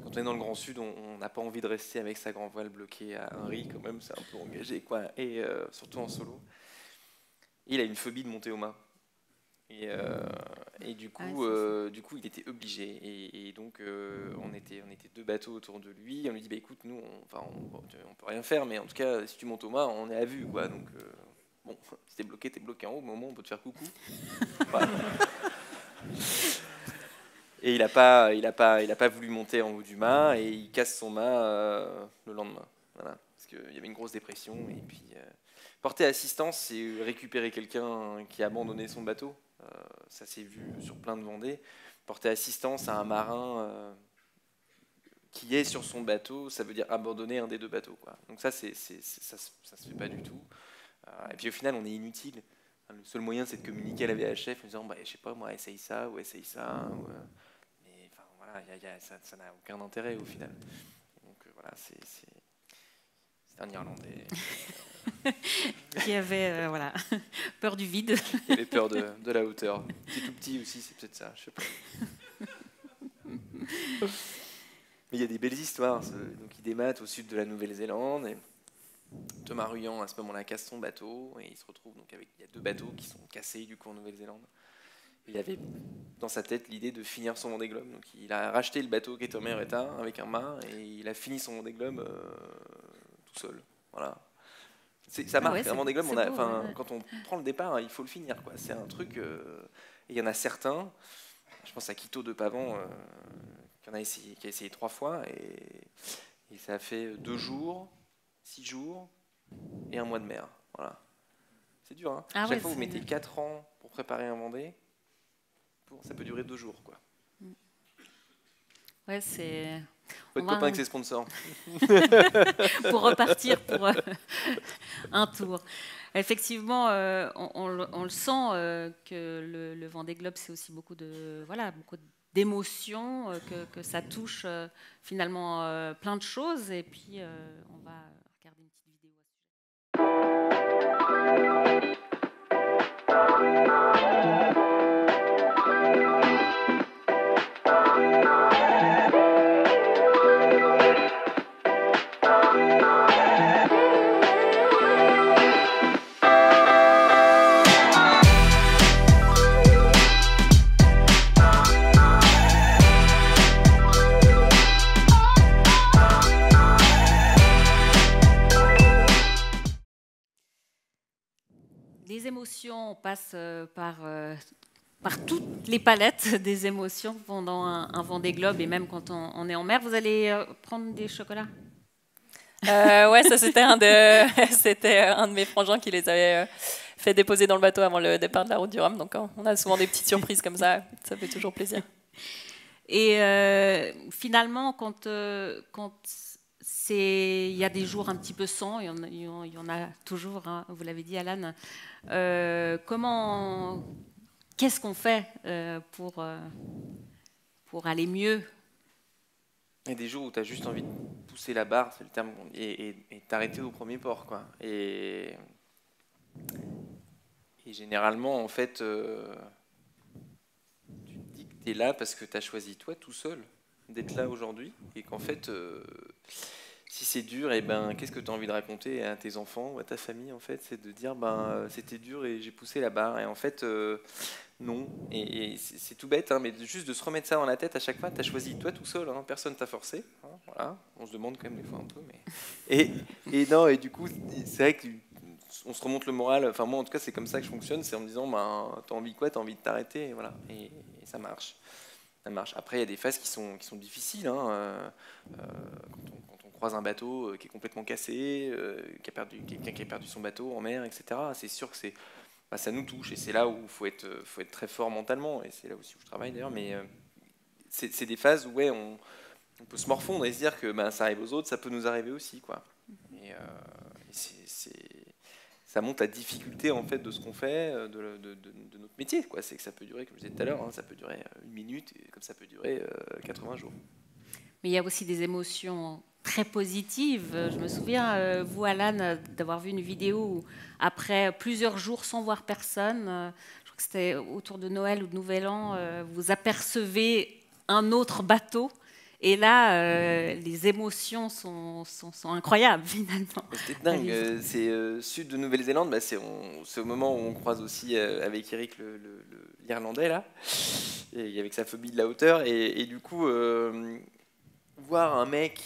Quand on est dans le Grand Sud, on n'a pas envie de rester avec sa grand voile bloquée à un riz quand même, c'est un peu engagé quoi, et surtout en solo. Et il a une phobie de monter au mât. Et du coup, il était obligé. Et donc, on était 2 bateaux autour de lui. On lui dit, écoute, nous, on peut rien faire, mais en tout cas, si tu montes au mât, on est à vue, quoi. Donc, bon, si t'es bloqué en haut, mais au moins, on peut te faire coucou. Voilà. Et il a pas voulu monter en haut du mât, et il casse son mât le lendemain. Voilà, parce qu'il y avait une grosse dépression. Et puis, porter assistance, c'est récupérer quelqu'un qui a abandonné son bateau. Ça s'est vu sur plein de Vendées. Porter assistance à un marin qui est sur son bateau, ça veut dire abandonner un des 2 bateaux, quoi. Donc ça se fait pas du tout. Et puis au final, on est inutile. Le seul moyen, c'est de communiquer à la VHF en disant, je sais pas, moi, essaye ça ou essaye ça. Mais enfin voilà, ça n'a aucun intérêt au final. Donc voilà, c'est un Irlandais. Qui avait peur du vide. Il avait peur de la hauteur. Il était tout petit aussi, c'est peut-être ça, je sais pas. Mais il y a des belles histoires. Donc il démate au sud de la Nouvelle-Zélande, et Thomas Ruyant à ce moment-là casse son bateau, et il se retrouve donc il y a 2 bateaux qui sont cassés du coup en Nouvelle-Zélande. Il avait dans sa tête l'idée de finir son Vendée Globe. Donc il a racheté le bateau qui était en meilleur état avec un mât, et il a fini son Vendée Globe tout seul. Voilà. Ça marque, un Vendée Globe, quand on prend le départ, il faut le finir, quoi. C'est un truc. Et il y en a certains, je pense à Quito de Pavan, qui a essayé 3 fois, et ça a fait 2 jours, 6 jours et 1 mois de mer. Voilà. C'est dur, hein. Chaque fois, vous mettez 4 ans pour préparer un Vendée, ça peut durer 2 jours, quoi. Ouais, Faut être copain avec ses sponsors. Pour repartir pour un tour. Effectivement, on le sent que le Vendée Globe, c'est aussi beaucoup d'émotions, que ça touche finalement plein de choses. Et puis, on va regarder une petite vidéo. Les émotions, on passe par toutes les palettes des émotions pendant un Vendée Globe et même quand on est en mer. Vous allez prendre des chocolats ? Ouais, ça c'était un de mes frangins qui les avait fait déposer dans le bateau avant le départ de la route du Rhum. Donc on a souvent des petites surprises comme ça fait toujours plaisir. Et finalement, quand il y a des jours un petit peu sans, il y en a toujours, hein, vous l'avez dit Alan, qu'est-ce qu'on fait pour aller mieux ? Il y a des jours où tu as juste envie de pousser la barre, c'est le terme, et t'arrêter au premier port, quoi. Et généralement, en fait, tu te dis que tu es là parce que tu as choisi toi tout seul d'être là aujourd'hui, et qu'en fait, si c'est dur, et qu'est-ce que tu as envie de raconter à tes enfants ou à ta famille, en fait, c'est de dire c'était dur et j'ai poussé la barre, et en fait non, et c'est tout bête, hein, mais juste de se remettre ça dans la tête à chaque fois. Tu as choisi toi tout seul, hein, personne t'a forcé, hein, voilà. On se demande quand même des fois un peu, mais et du coup c'est vrai qu'on se remonte le moral. Enfin moi en tout cas c'est comme ça que je fonctionne, c'est en me disant t'as envie quoi, t'as envie de t'arrêter, et voilà, et ça marche. Après il y a des phases qui sont difficiles, hein, quand on croise un bateau qui est complètement cassé, quelqu'un qui a perdu son bateau en mer, etc. C'est sûr que ça nous touche, et c'est là où il faut être très fort mentalement, et c'est là aussi où je travaille d'ailleurs, mais c'est des phases où on peut se morfondre et se dire que ça arrive aux autres, ça peut nous arriver aussi, quoi. Et ça montre la difficulté en fait de ce qu'on fait, de notre métier, quoi. C'est que ça peut durer, comme je disais tout à l'heure, hein, ça peut durer 1 minute, et comme ça peut durer 80 jours. Mais il y a aussi des émotions très positive. Je me souviens, vous, Alan, d'avoir vu une vidéo où, après plusieurs jours sans voir personne, je crois que c'était autour de Noël ou de Nouvel An, vous apercevez un autre bateau. Et là, les émotions sont incroyables, finalement. C'était dingue. C'est sud de Nouvelle-Zélande. C'est au moment où on croise aussi avec Eric l'Irlandais, là, et avec sa phobie de la hauteur. Et du coup, voir un mec,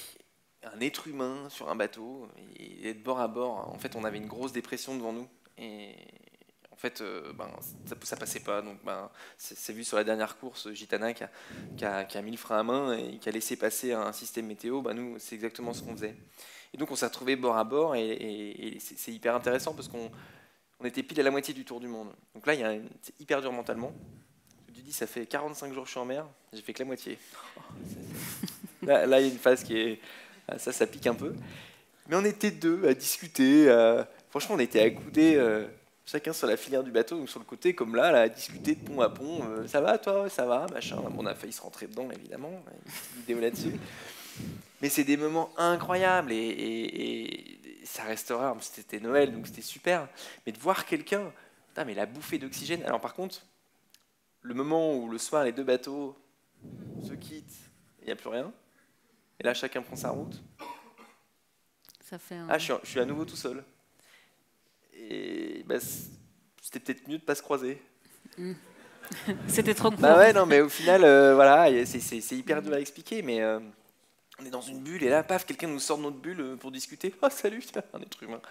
un être humain sur un bateau, et être bord à bord. En fait, on avait une grosse dépression devant nous. Et en fait, ça passait pas. Donc, c'est vu sur la dernière course, Gitana qui a mis le frein à main et qui a laissé passer un système météo. Nous, c'est exactement ce qu'on faisait. Et donc, on s'est retrouvés bord à bord, et c'est hyper intéressant parce qu'on était pile à la moitié du tour du monde. Donc là, c'est hyper dur mentalement. Tu dis, ça fait 45 jours que je suis en mer, j'ai fait que la moitié. Là, il y a une phase qui est... Ça pique un peu. Mais on était deux à discuter. Franchement, on était accoudés, chacun sur la filière du bateau, donc sur le côté, comme là, à discuter de pont à pont. Ça va, toi? Ça va, machin. On a failli se rentrer dedans, évidemment. Une petite vidéo là-dessus. Mais c'est des moments incroyables, et ça restera. C'était Noël, donc c'était super. Mais de voir quelqu'un, mais la bouffée d'oxygène. Alors par contre, le moment où le soir, les deux bateaux se quittent, il n'y a plus rien. Et là, chacun prend sa route. Ça fait je suis à nouveau tout seul. Et c'était peut-être mieux de ne pas se croiser. C'était trop court. Ouais, non, mais au final, voilà, c'est hyper dur à expliquer, mais on est dans une bulle, et là, paf, quelqu'un nous sort de notre bulle pour discuter. Oh, salut, un être humain.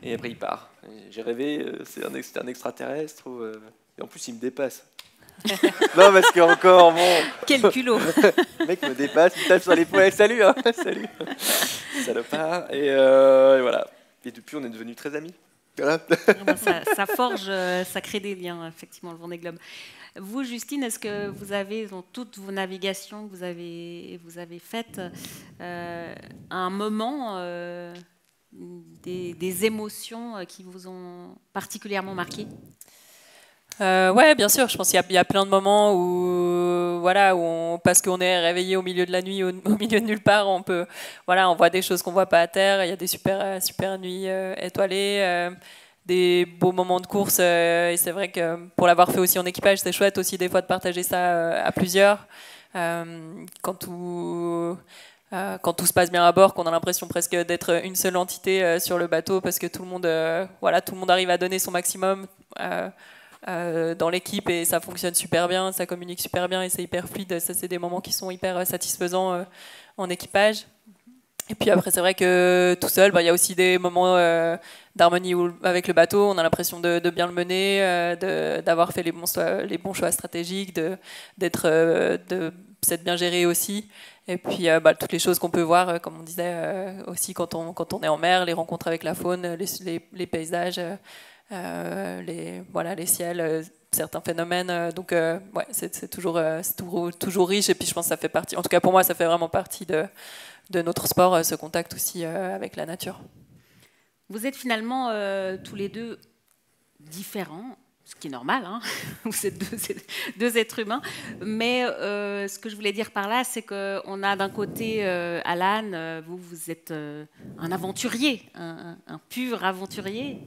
Et après, il part. J'ai rêvé, c'est un extraterrestre, et en plus, il me dépasse. Non, parce qu'encore, bon... Quel culot. Le mec me dépasse, il tape sur l'épaule. Salut, hein, salut. Salopard. Et voilà. Et depuis, on est devenus très amis. Voilà. Ça forge, ça crée des liens, effectivement, le Vendée Globe. Vous, Justine, est-ce que vous avez, dans toutes vos navigations que vous avez faites, un moment, des émotions qui vous ont particulièrement marqué? Ouais, bien sûr. Je pense qu'il y a plein de moments où, voilà, parce qu'on est réveillé au milieu de la nuit, au milieu de nulle part, on voit des choses qu'on voit pas à terre. Il y a des super nuits étoilées, des beaux moments de course. Et c'est vrai que pour l'avoir fait aussi en équipage, c'est chouette aussi des fois de partager ça à plusieurs. Quand tout se passe bien à bord, qu'on a l'impression presque d'être une seule entité sur le bateau, parce que tout le monde arrive à donner son maximum. Dans l'équipe et ça fonctionne super bien, ça communique super bien et c'est hyper fluide. Ça, c'est des moments qui sont hyper satisfaisants en équipage. Et puis après, c'est vrai que tout seul, il y a aussi des moments d'harmonie avec le bateau. On a l'impression de bien le mener, d'avoir fait les bons choix stratégiques, de s'être bien géré aussi. Et puis toutes les choses qu'on peut voir, comme on disait aussi quand on est en mer, les rencontres avec la faune, les paysages. Les ciels, certains phénomènes. Donc, c'est toujours riche. Et puis, je pense que ça fait partie, en tout cas pour moi, ça fait vraiment partie de notre sport, ce contact aussi avec la nature. Vous êtes finalement tous les deux différents, ce qui est normal, hein. Vous êtes deux êtres humains. Mais ce que je voulais dire par là, c'est qu'on a d'un côté Alan, vous êtes un aventurier, un pur aventurier.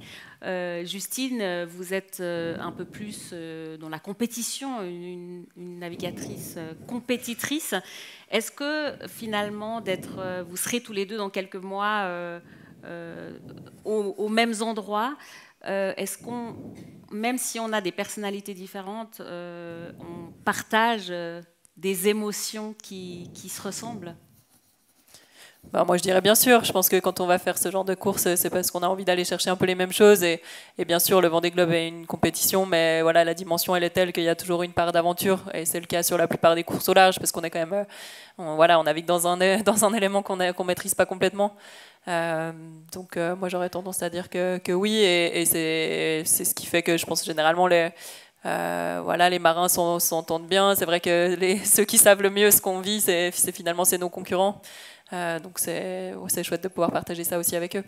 Justine, vous êtes un peu plus dans la compétition, une navigatrice compétitrice. Est-ce que finalement, vous serez tous les deux dans quelques mois aux mêmes endroits, est-ce qu'on, même si on a des personnalités différentes, on partage des émotions qui se ressemblent? Moi, je dirais bien sûr. Je pense que quand on va faire ce genre de course, c'est parce qu'on a envie d'aller chercher un peu les mêmes choses. Et bien sûr, le Vendée Globe est une compétition, mais voilà, la dimension, elle est telle qu'il y a toujours une part d'aventure. Et c'est le cas sur la plupart des courses au large, parce qu'on est quand même, on navigue dans un élément qu'on maîtrise pas complètement. Donc, moi, j'aurais tendance à dire que oui. Et c'est ce qui fait que je pense généralement les marins s'entendent bien. C'est vrai que ceux qui savent le mieux ce qu'on vit, finalement, c'est nos concurrents. Donc c'est chouette de pouvoir partager ça aussi avec eux.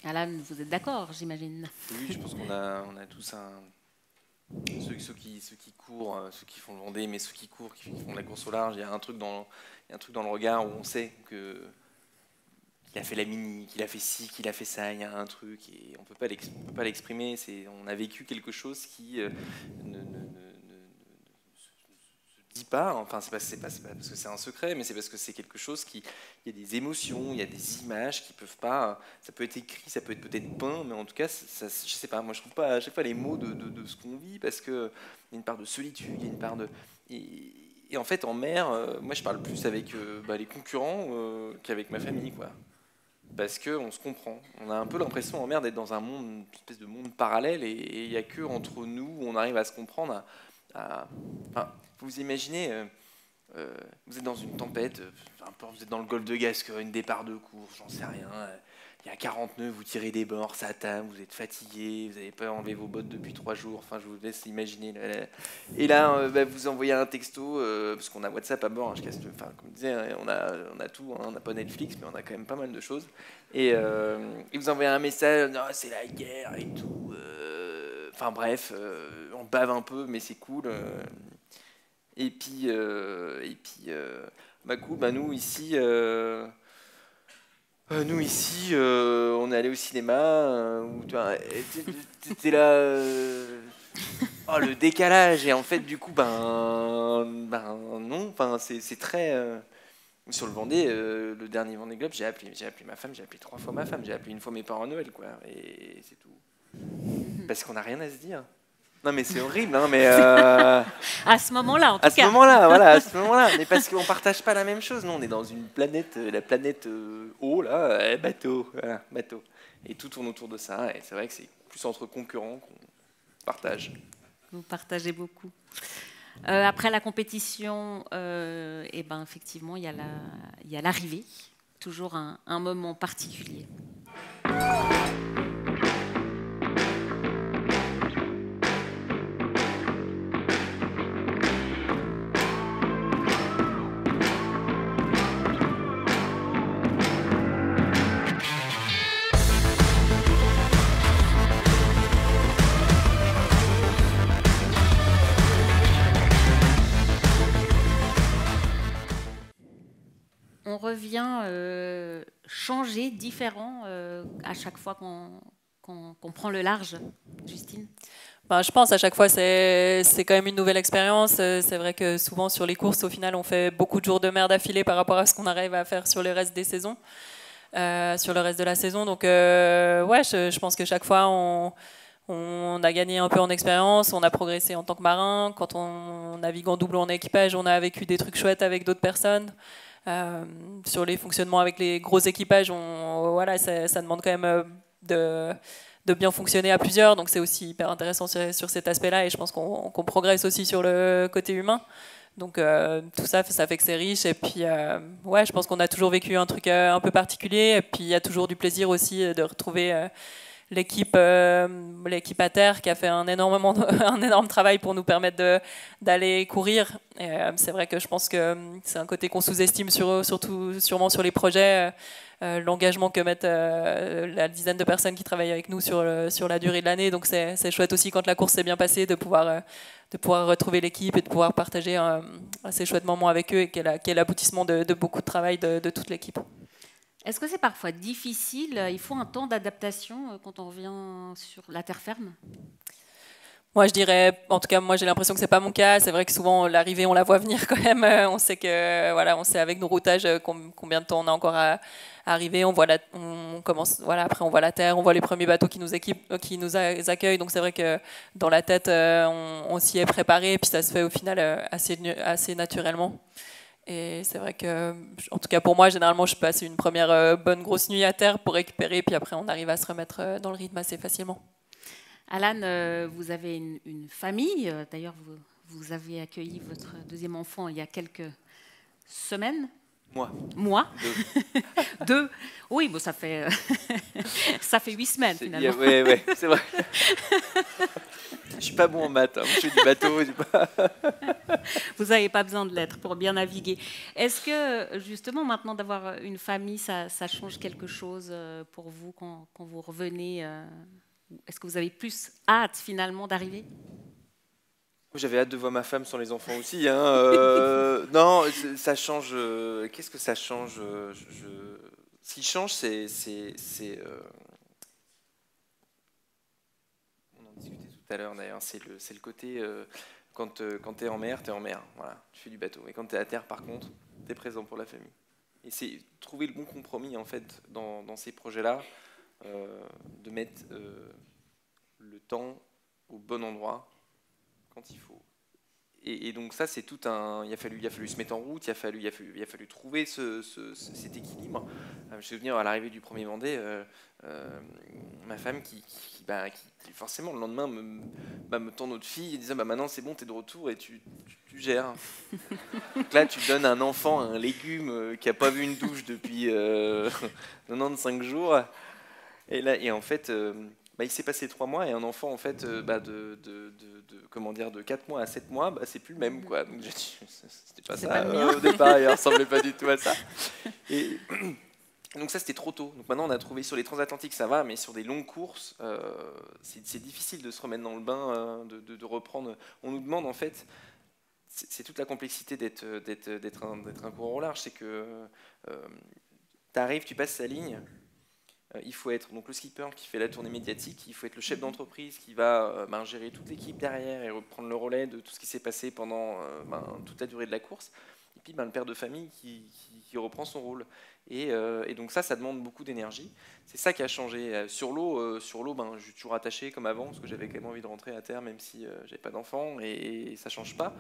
Alan, vous êtes d'accord, j'imagine? Oui, je pense qu'on a tous ceux qui courent, ceux qui font le Vendée, mais ceux qui courent, qui font la course au large, il y a un truc dans le regard où on sait qu'il a fait la mini, qu'il a fait ci, qu'il a fait ça, il y a un truc et on peut pas l'exprimer. On a vécu quelque chose qui ne dit pas, enfin c'est pas parce que c'est un secret, mais c'est parce que c'est quelque chose il y a des émotions, il y a des images qui peuvent pas, ça peut être écrit, ça peut être peut-être peint, mais en tout cas je sais pas, moi je trouve pas à chaque fois les mots de ce qu'on vit, parce que il y a une part de solitude, il y a une part de et en fait en mer, moi je parle plus avec les concurrents qu'avec ma famille, quoi. Parce qu'on se comprend. On a un peu l'impression en mer d'être dans une espèce de monde parallèle, et il n'y a que entre nous où on arrive à se comprendre. Vous imaginez, vous êtes dans une tempête, vous êtes dans le golfe de Gascogne, départ de course, j'en sais rien. Il y a 40 nœuds, vous tirez des bords, ça tame, vous êtes fatigué, vous n'avez pas enlevé vos bottes depuis 3 jours. Enfin, je vous laisse imaginer. Et là, vous envoyez un texto, parce qu'on a WhatsApp à bord. Comme je disais, on a tout. On n'a pas Netflix, mais on a quand même pas mal de choses. Et vous envoyez un message, non, c'est la guerre et tout. Enfin bref, on bave un peu, mais c'est cool. Et puis, nous ici. Nous ici, on est allé au cinéma, où t'étais là, le décalage, et en fait du coup non, c'est très sur le Vendée, le dernier Vendée Globe, j'ai appelé ma femme, j'ai appelé 3 fois ma femme, j'ai appelé une fois mes parents à Noël, quoi, et c'est tout, parce qu'on n'a rien à se dire. Non mais c'est horrible, hein, mais à ce moment-là, en tout cas. À ce moment-là, mais parce qu'on partage pas la même chose. Nous, on est dans une planète, la planète eau, là, bateau, voilà, bateau. Et tout tourne autour de ça. Et c'est vrai que c'est plus entre concurrents qu'on partage. Vous partagez beaucoup. Après la compétition, effectivement, il y a l'arrivée. Toujours un moment particulier. revient changé, différent à chaque fois qu'on prend le large, Justine? Je pense à chaque fois c'est quand même une nouvelle expérience. C'est vrai que souvent sur les courses, au final, on fait beaucoup de jours de mer d'affilée par rapport à ce qu'on arrive à faire sur le reste des saisons, sur le reste de la saison. Donc ouais, je pense que chaque fois on a gagné un peu en expérience, on a progressé en tant que marin. Quand on navigue en double ou en équipage, on a vécu des trucs chouettes avec d'autres personnes. Sur les fonctionnements avec les gros équipages, voilà, ça demande quand même de bien fonctionner à plusieurs, donc c'est aussi hyper intéressant sur cet aspect-là, et je pense qu'on progresse aussi sur le côté humain. Donc tout ça fait que c'est riche, et puis ouais, je pense qu'on a toujours vécu un truc un peu particulier, et puis il y a toujours du plaisir aussi de retrouver l'équipe à terre qui a fait un énorme travail pour nous permettre d'aller courir. Et, c'est vrai que je pense que c'est un côté qu'on sous-estime sûrement sur les projets, l'engagement que mettent la dizaine de personnes qui travaillent avec nous sur la durée de l'année. Donc c'est chouette aussi quand la course s'est bien passée de pouvoir retrouver l'équipe et de pouvoir partager ces chouettes moments avec eux, et qui est l'aboutissement de beaucoup de travail de toute l'équipe. Est-ce que c'est parfois difficile? Il faut un temps d'adaptation quand on revient sur la terre ferme? Moi, je dirais, en tout cas, moi, j'ai l'impression que c'est pas mon cas. C'est vrai que souvent, l'arrivée, on la voit venir quand même. On sait que, voilà, on sait avec nos routages combien de temps on a encore à arriver. On commence, voilà, après, on voit la terre, on voit les premiers bateaux qui nous accueillent. Donc, c'est vrai que dans la tête, on s'y est préparé, et puis ça se fait au final assez naturellement. Et c'est vrai que, en tout cas pour moi, généralement, je passe une première bonne grosse nuit à terre pour récupérer, puis après, on arrive à se remettre dans le rythme assez facilement. Alan, vous avez une famille. D'ailleurs, vous avez accueilli votre deuxième enfant il y a quelques semaines. Mois. Deux. Oui, bon, ça fait 8 semaines finalement. Oui, c'est vrai. Je suis pas bon en maths, hein. Je fais du bateau. Vous n'avez pas besoin de l'être pour bien naviguer. Est-ce que justement maintenant d'avoir une famille, ça change quelque chose pour vous quand vous revenez? Est-ce que vous avez plus hâte finalement d'arriver? J'avais hâte de voir ma femme sans les enfants aussi. Hein. Non, ça change. Qu'est-ce que ça change? Ce qui change, c'est on en discutait tout à l'heure d'ailleurs. C'est le côté quand tu es en mer, Voilà, tu fais du bateau. Et quand tu es à terre, par contre, tu es présent pour la famille. Et c'est trouver le bon compromis en fait dans ces projets-là, de mettre le temps au bon endroit quand il faut. Et donc ça, c'est tout un. Il a fallu se mettre en route. Il a fallu trouver cet équilibre. Je me souviens à l'arrivée du premier Vendée, ma femme qui forcément le lendemain me tend notre fille et disait maintenant c'est bon, t'es de retour et tu gères. Donc là, tu donnes un enfant un légume qui a pas vu une douche depuis 95 jours. Et en fait. Il s'est passé 3 mois, et un enfant en fait de 4 mois à 7 mois, c'est plus le même, quoi. Donc j'ai dit, c'était pas ça au départ, il ressemblait pas du tout à ça. Et donc ça, c'était trop tôt. Donc maintenant, on a trouvé sur les transatlantiques, ça va, mais sur des longues courses, c'est difficile de se remettre dans le bain, de reprendre. On nous demande en fait, c'est toute la complexité d'être un coureur au large, c'est que tu arrives, tu passes sa ligne. Il faut être donc le skipper qui fait la tournée médiatique, il faut être le chef d'entreprise qui va gérer toute l'équipe derrière et reprendre le relais de tout ce qui s'est passé pendant toute la durée de la course, et puis le père de famille qui reprend son rôle. Et donc ça demande beaucoup d'énergie. C'est ça qui a changé. Sur l'eau, je suis toujours attaché comme avant, parce que j'avais quand même envie de rentrer à terre, même si j'avais pas d'enfants, et ça change pas.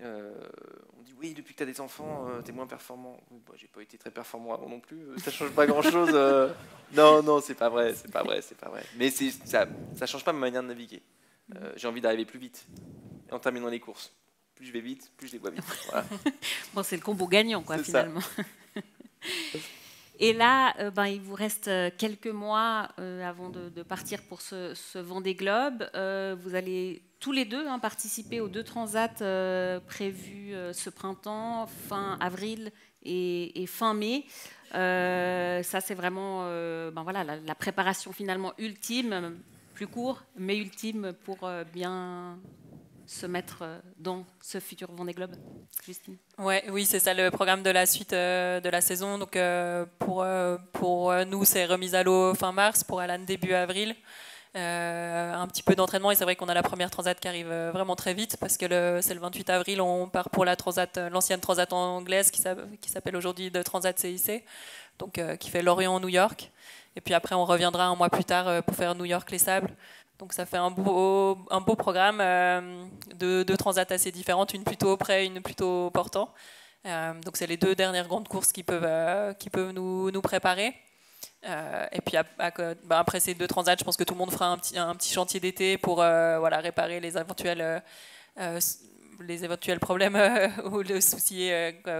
On dit oui, depuis que tu as des enfants, tu es moins performant. J'ai pas été très performant avant non plus, ça change pas grand chose. Non, c'est pas vrai. Mais ça change pas ma manière de naviguer. J'ai envie d'arriver plus vite en terminant les courses. Plus je vais vite, plus je les vois vite. Voilà. Bon, c'est le combo gagnant, quoi, finalement. Et là, il vous reste quelques mois avant de partir pour ce Vendée Globe. Vous allez tous les deux participer aux 2 transats prévus ce printemps, fin avril et fin mai. Ça, c'est vraiment la préparation finalement ultime, plus court, mais ultime pour bien se mettre dans ce futur Vendée Globe, Justine? Oui, c'est ça le programme de la suite de la saison. Donc pour nous, c'est remise à l'eau fin mars, pour Alan début avril. Un petit peu d'entraînement, et c'est vrai qu'on a la première transat qui arrive vraiment très vite, parce que c'est le 28 avril, on part pour la transat, l'ancienne transat anglaise qui s'appelle aujourd'hui de Transat CIC, donc qui fait Lorient-New York. Et puis après, on reviendra un mois plus tard pour faire New York-Les Sables. Donc ça fait un beau programme de transats assez différentes, une plutôt près, une plutôt portant. Donc c'est les 2 dernières grandes courses qui peuvent nous préparer. Et puis après ces 2 transats, je pense que tout le monde fera un petit chantier d'été pour réparer les éventuels problèmes ou les soucis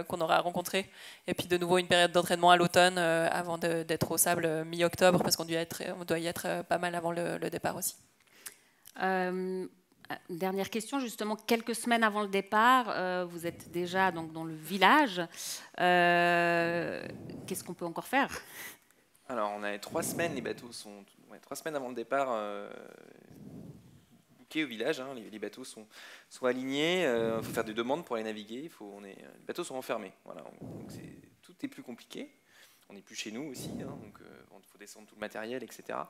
qu'on aura rencontrés. Et puis de nouveau une période d'entraînement à l'automne avant d'être au sable mi-octobre, parce qu'on doit y être pas mal avant le départ aussi. Dernière question, justement, quelques semaines avant le départ, vous êtes déjà donc, dans le village. Qu'est-ce qu'on peut encore faire? Alors, on a 3 semaines, les bateaux sont 3 semaines avant le départ bookés au village. Hein, les bateaux sont alignés. Il faut faire des demandes pour les naviguer. Les bateaux sont enfermés. Voilà, donc tout est plus compliqué. On n'est plus chez nous aussi, hein, donc il faut descendre tout le matériel, etc.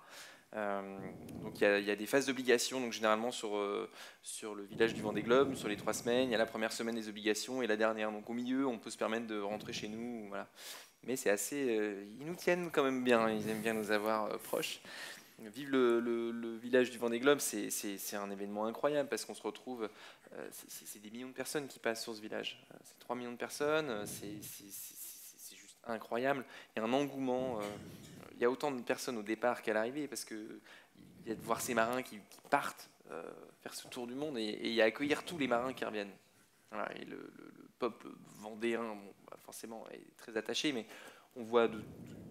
Donc il y a des phases d'obligation, donc généralement sur le village du Vendée Globe, sur les 3 semaines, il y a la première semaine des obligations et la dernière. Donc au milieu, on peut se permettre de rentrer chez nous, voilà. Mais c'est assez, ils nous tiennent quand même bien, ils aiment bien nous avoir proches. Vivre le village du Vendée Globe, c'est un événement incroyable parce qu'on se retrouve, c'est des millions de personnes qui passent sur ce village. C'est 3 millions de personnes, c'est juste incroyable. Il y a un engouement. Il y a autant de personnes au départ qu'à l'arrivée, parce qu'il y a de voir ces marins qui partent faire ce tour du monde, et il y a à accueillir tous les marins qui reviennent. Voilà, et le peuple vendéen, forcément, est très attaché, mais on voit de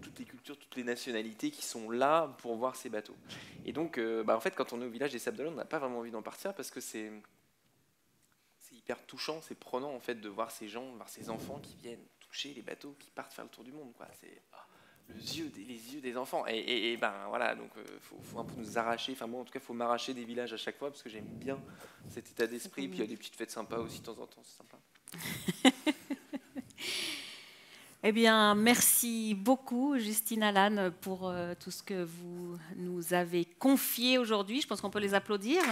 toutes les cultures, toutes les nationalités qui sont là pour voir ces bateaux. Et donc, en fait, quand on est au village des Sables d'Olonne, on n'a pas vraiment envie d'en partir, parce que c'est hyper touchant, c'est prenant en fait de voir ces gens, voir ces enfants qui viennent toucher les bateaux, qui partent faire le tour du monde, quoi. C'est les yeux des enfants, et voilà, donc faut un peu nous arracher, enfin moi en tout cas faut m'arracher des villages à chaque fois, parce que j'aime bien cet état d'esprit, puis il y a des petites fêtes sympas aussi de temps en temps, c'est sympa. Eh bien, merci beaucoup Justine, Alan, pour tout ce que vous nous avez confié aujourd'hui. Je pense qu'on peut les applaudir.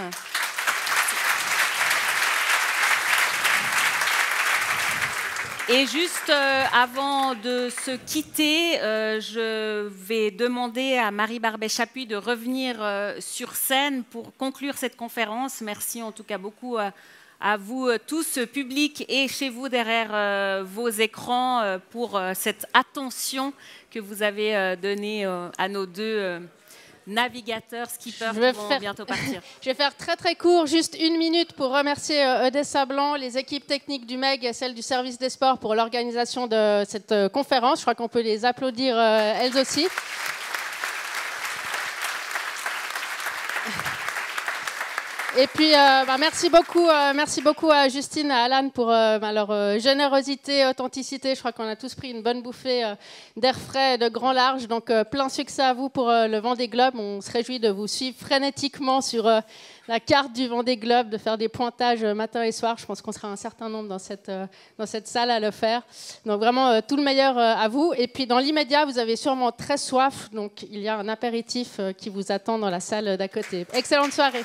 Et juste avant de se quitter, je vais demander à Marie Barbet-Chapuis de revenir sur scène pour conclure cette conférence. Merci en tout cas beaucoup à vous tous, public et chez vous derrière vos écrans, pour cette attention que vous avez donnée à nos 2 navigateurs, skippers qui vont bientôt partir. Je vais faire très très court, juste 1 minute pour remercier Odessa Blanc, les équipes techniques du MEG et celles du service des sports pour l'organisation de cette conférence. Je crois qu'on peut les applaudir elles aussi. Et puis, merci beaucoup à Justine et à Alan pour leur générosité, authenticité. Je crois qu'on a tous pris une bonne bouffée d'air frais et de grand large. Donc, plein succès à vous pour le Vendée Globe. On se réjouit de vous suivre frénétiquement sur la carte du Vendée Globe, de faire des pointages matin et soir. Je pense qu'on sera un certain nombre dans cette salle à le faire. Donc, vraiment, tout le meilleur à vous. Et puis, dans l'immédiat, vous avez sûrement très soif. Donc, il y a un apéritif qui vous attend dans la salle d'à côté. Excellente soirée.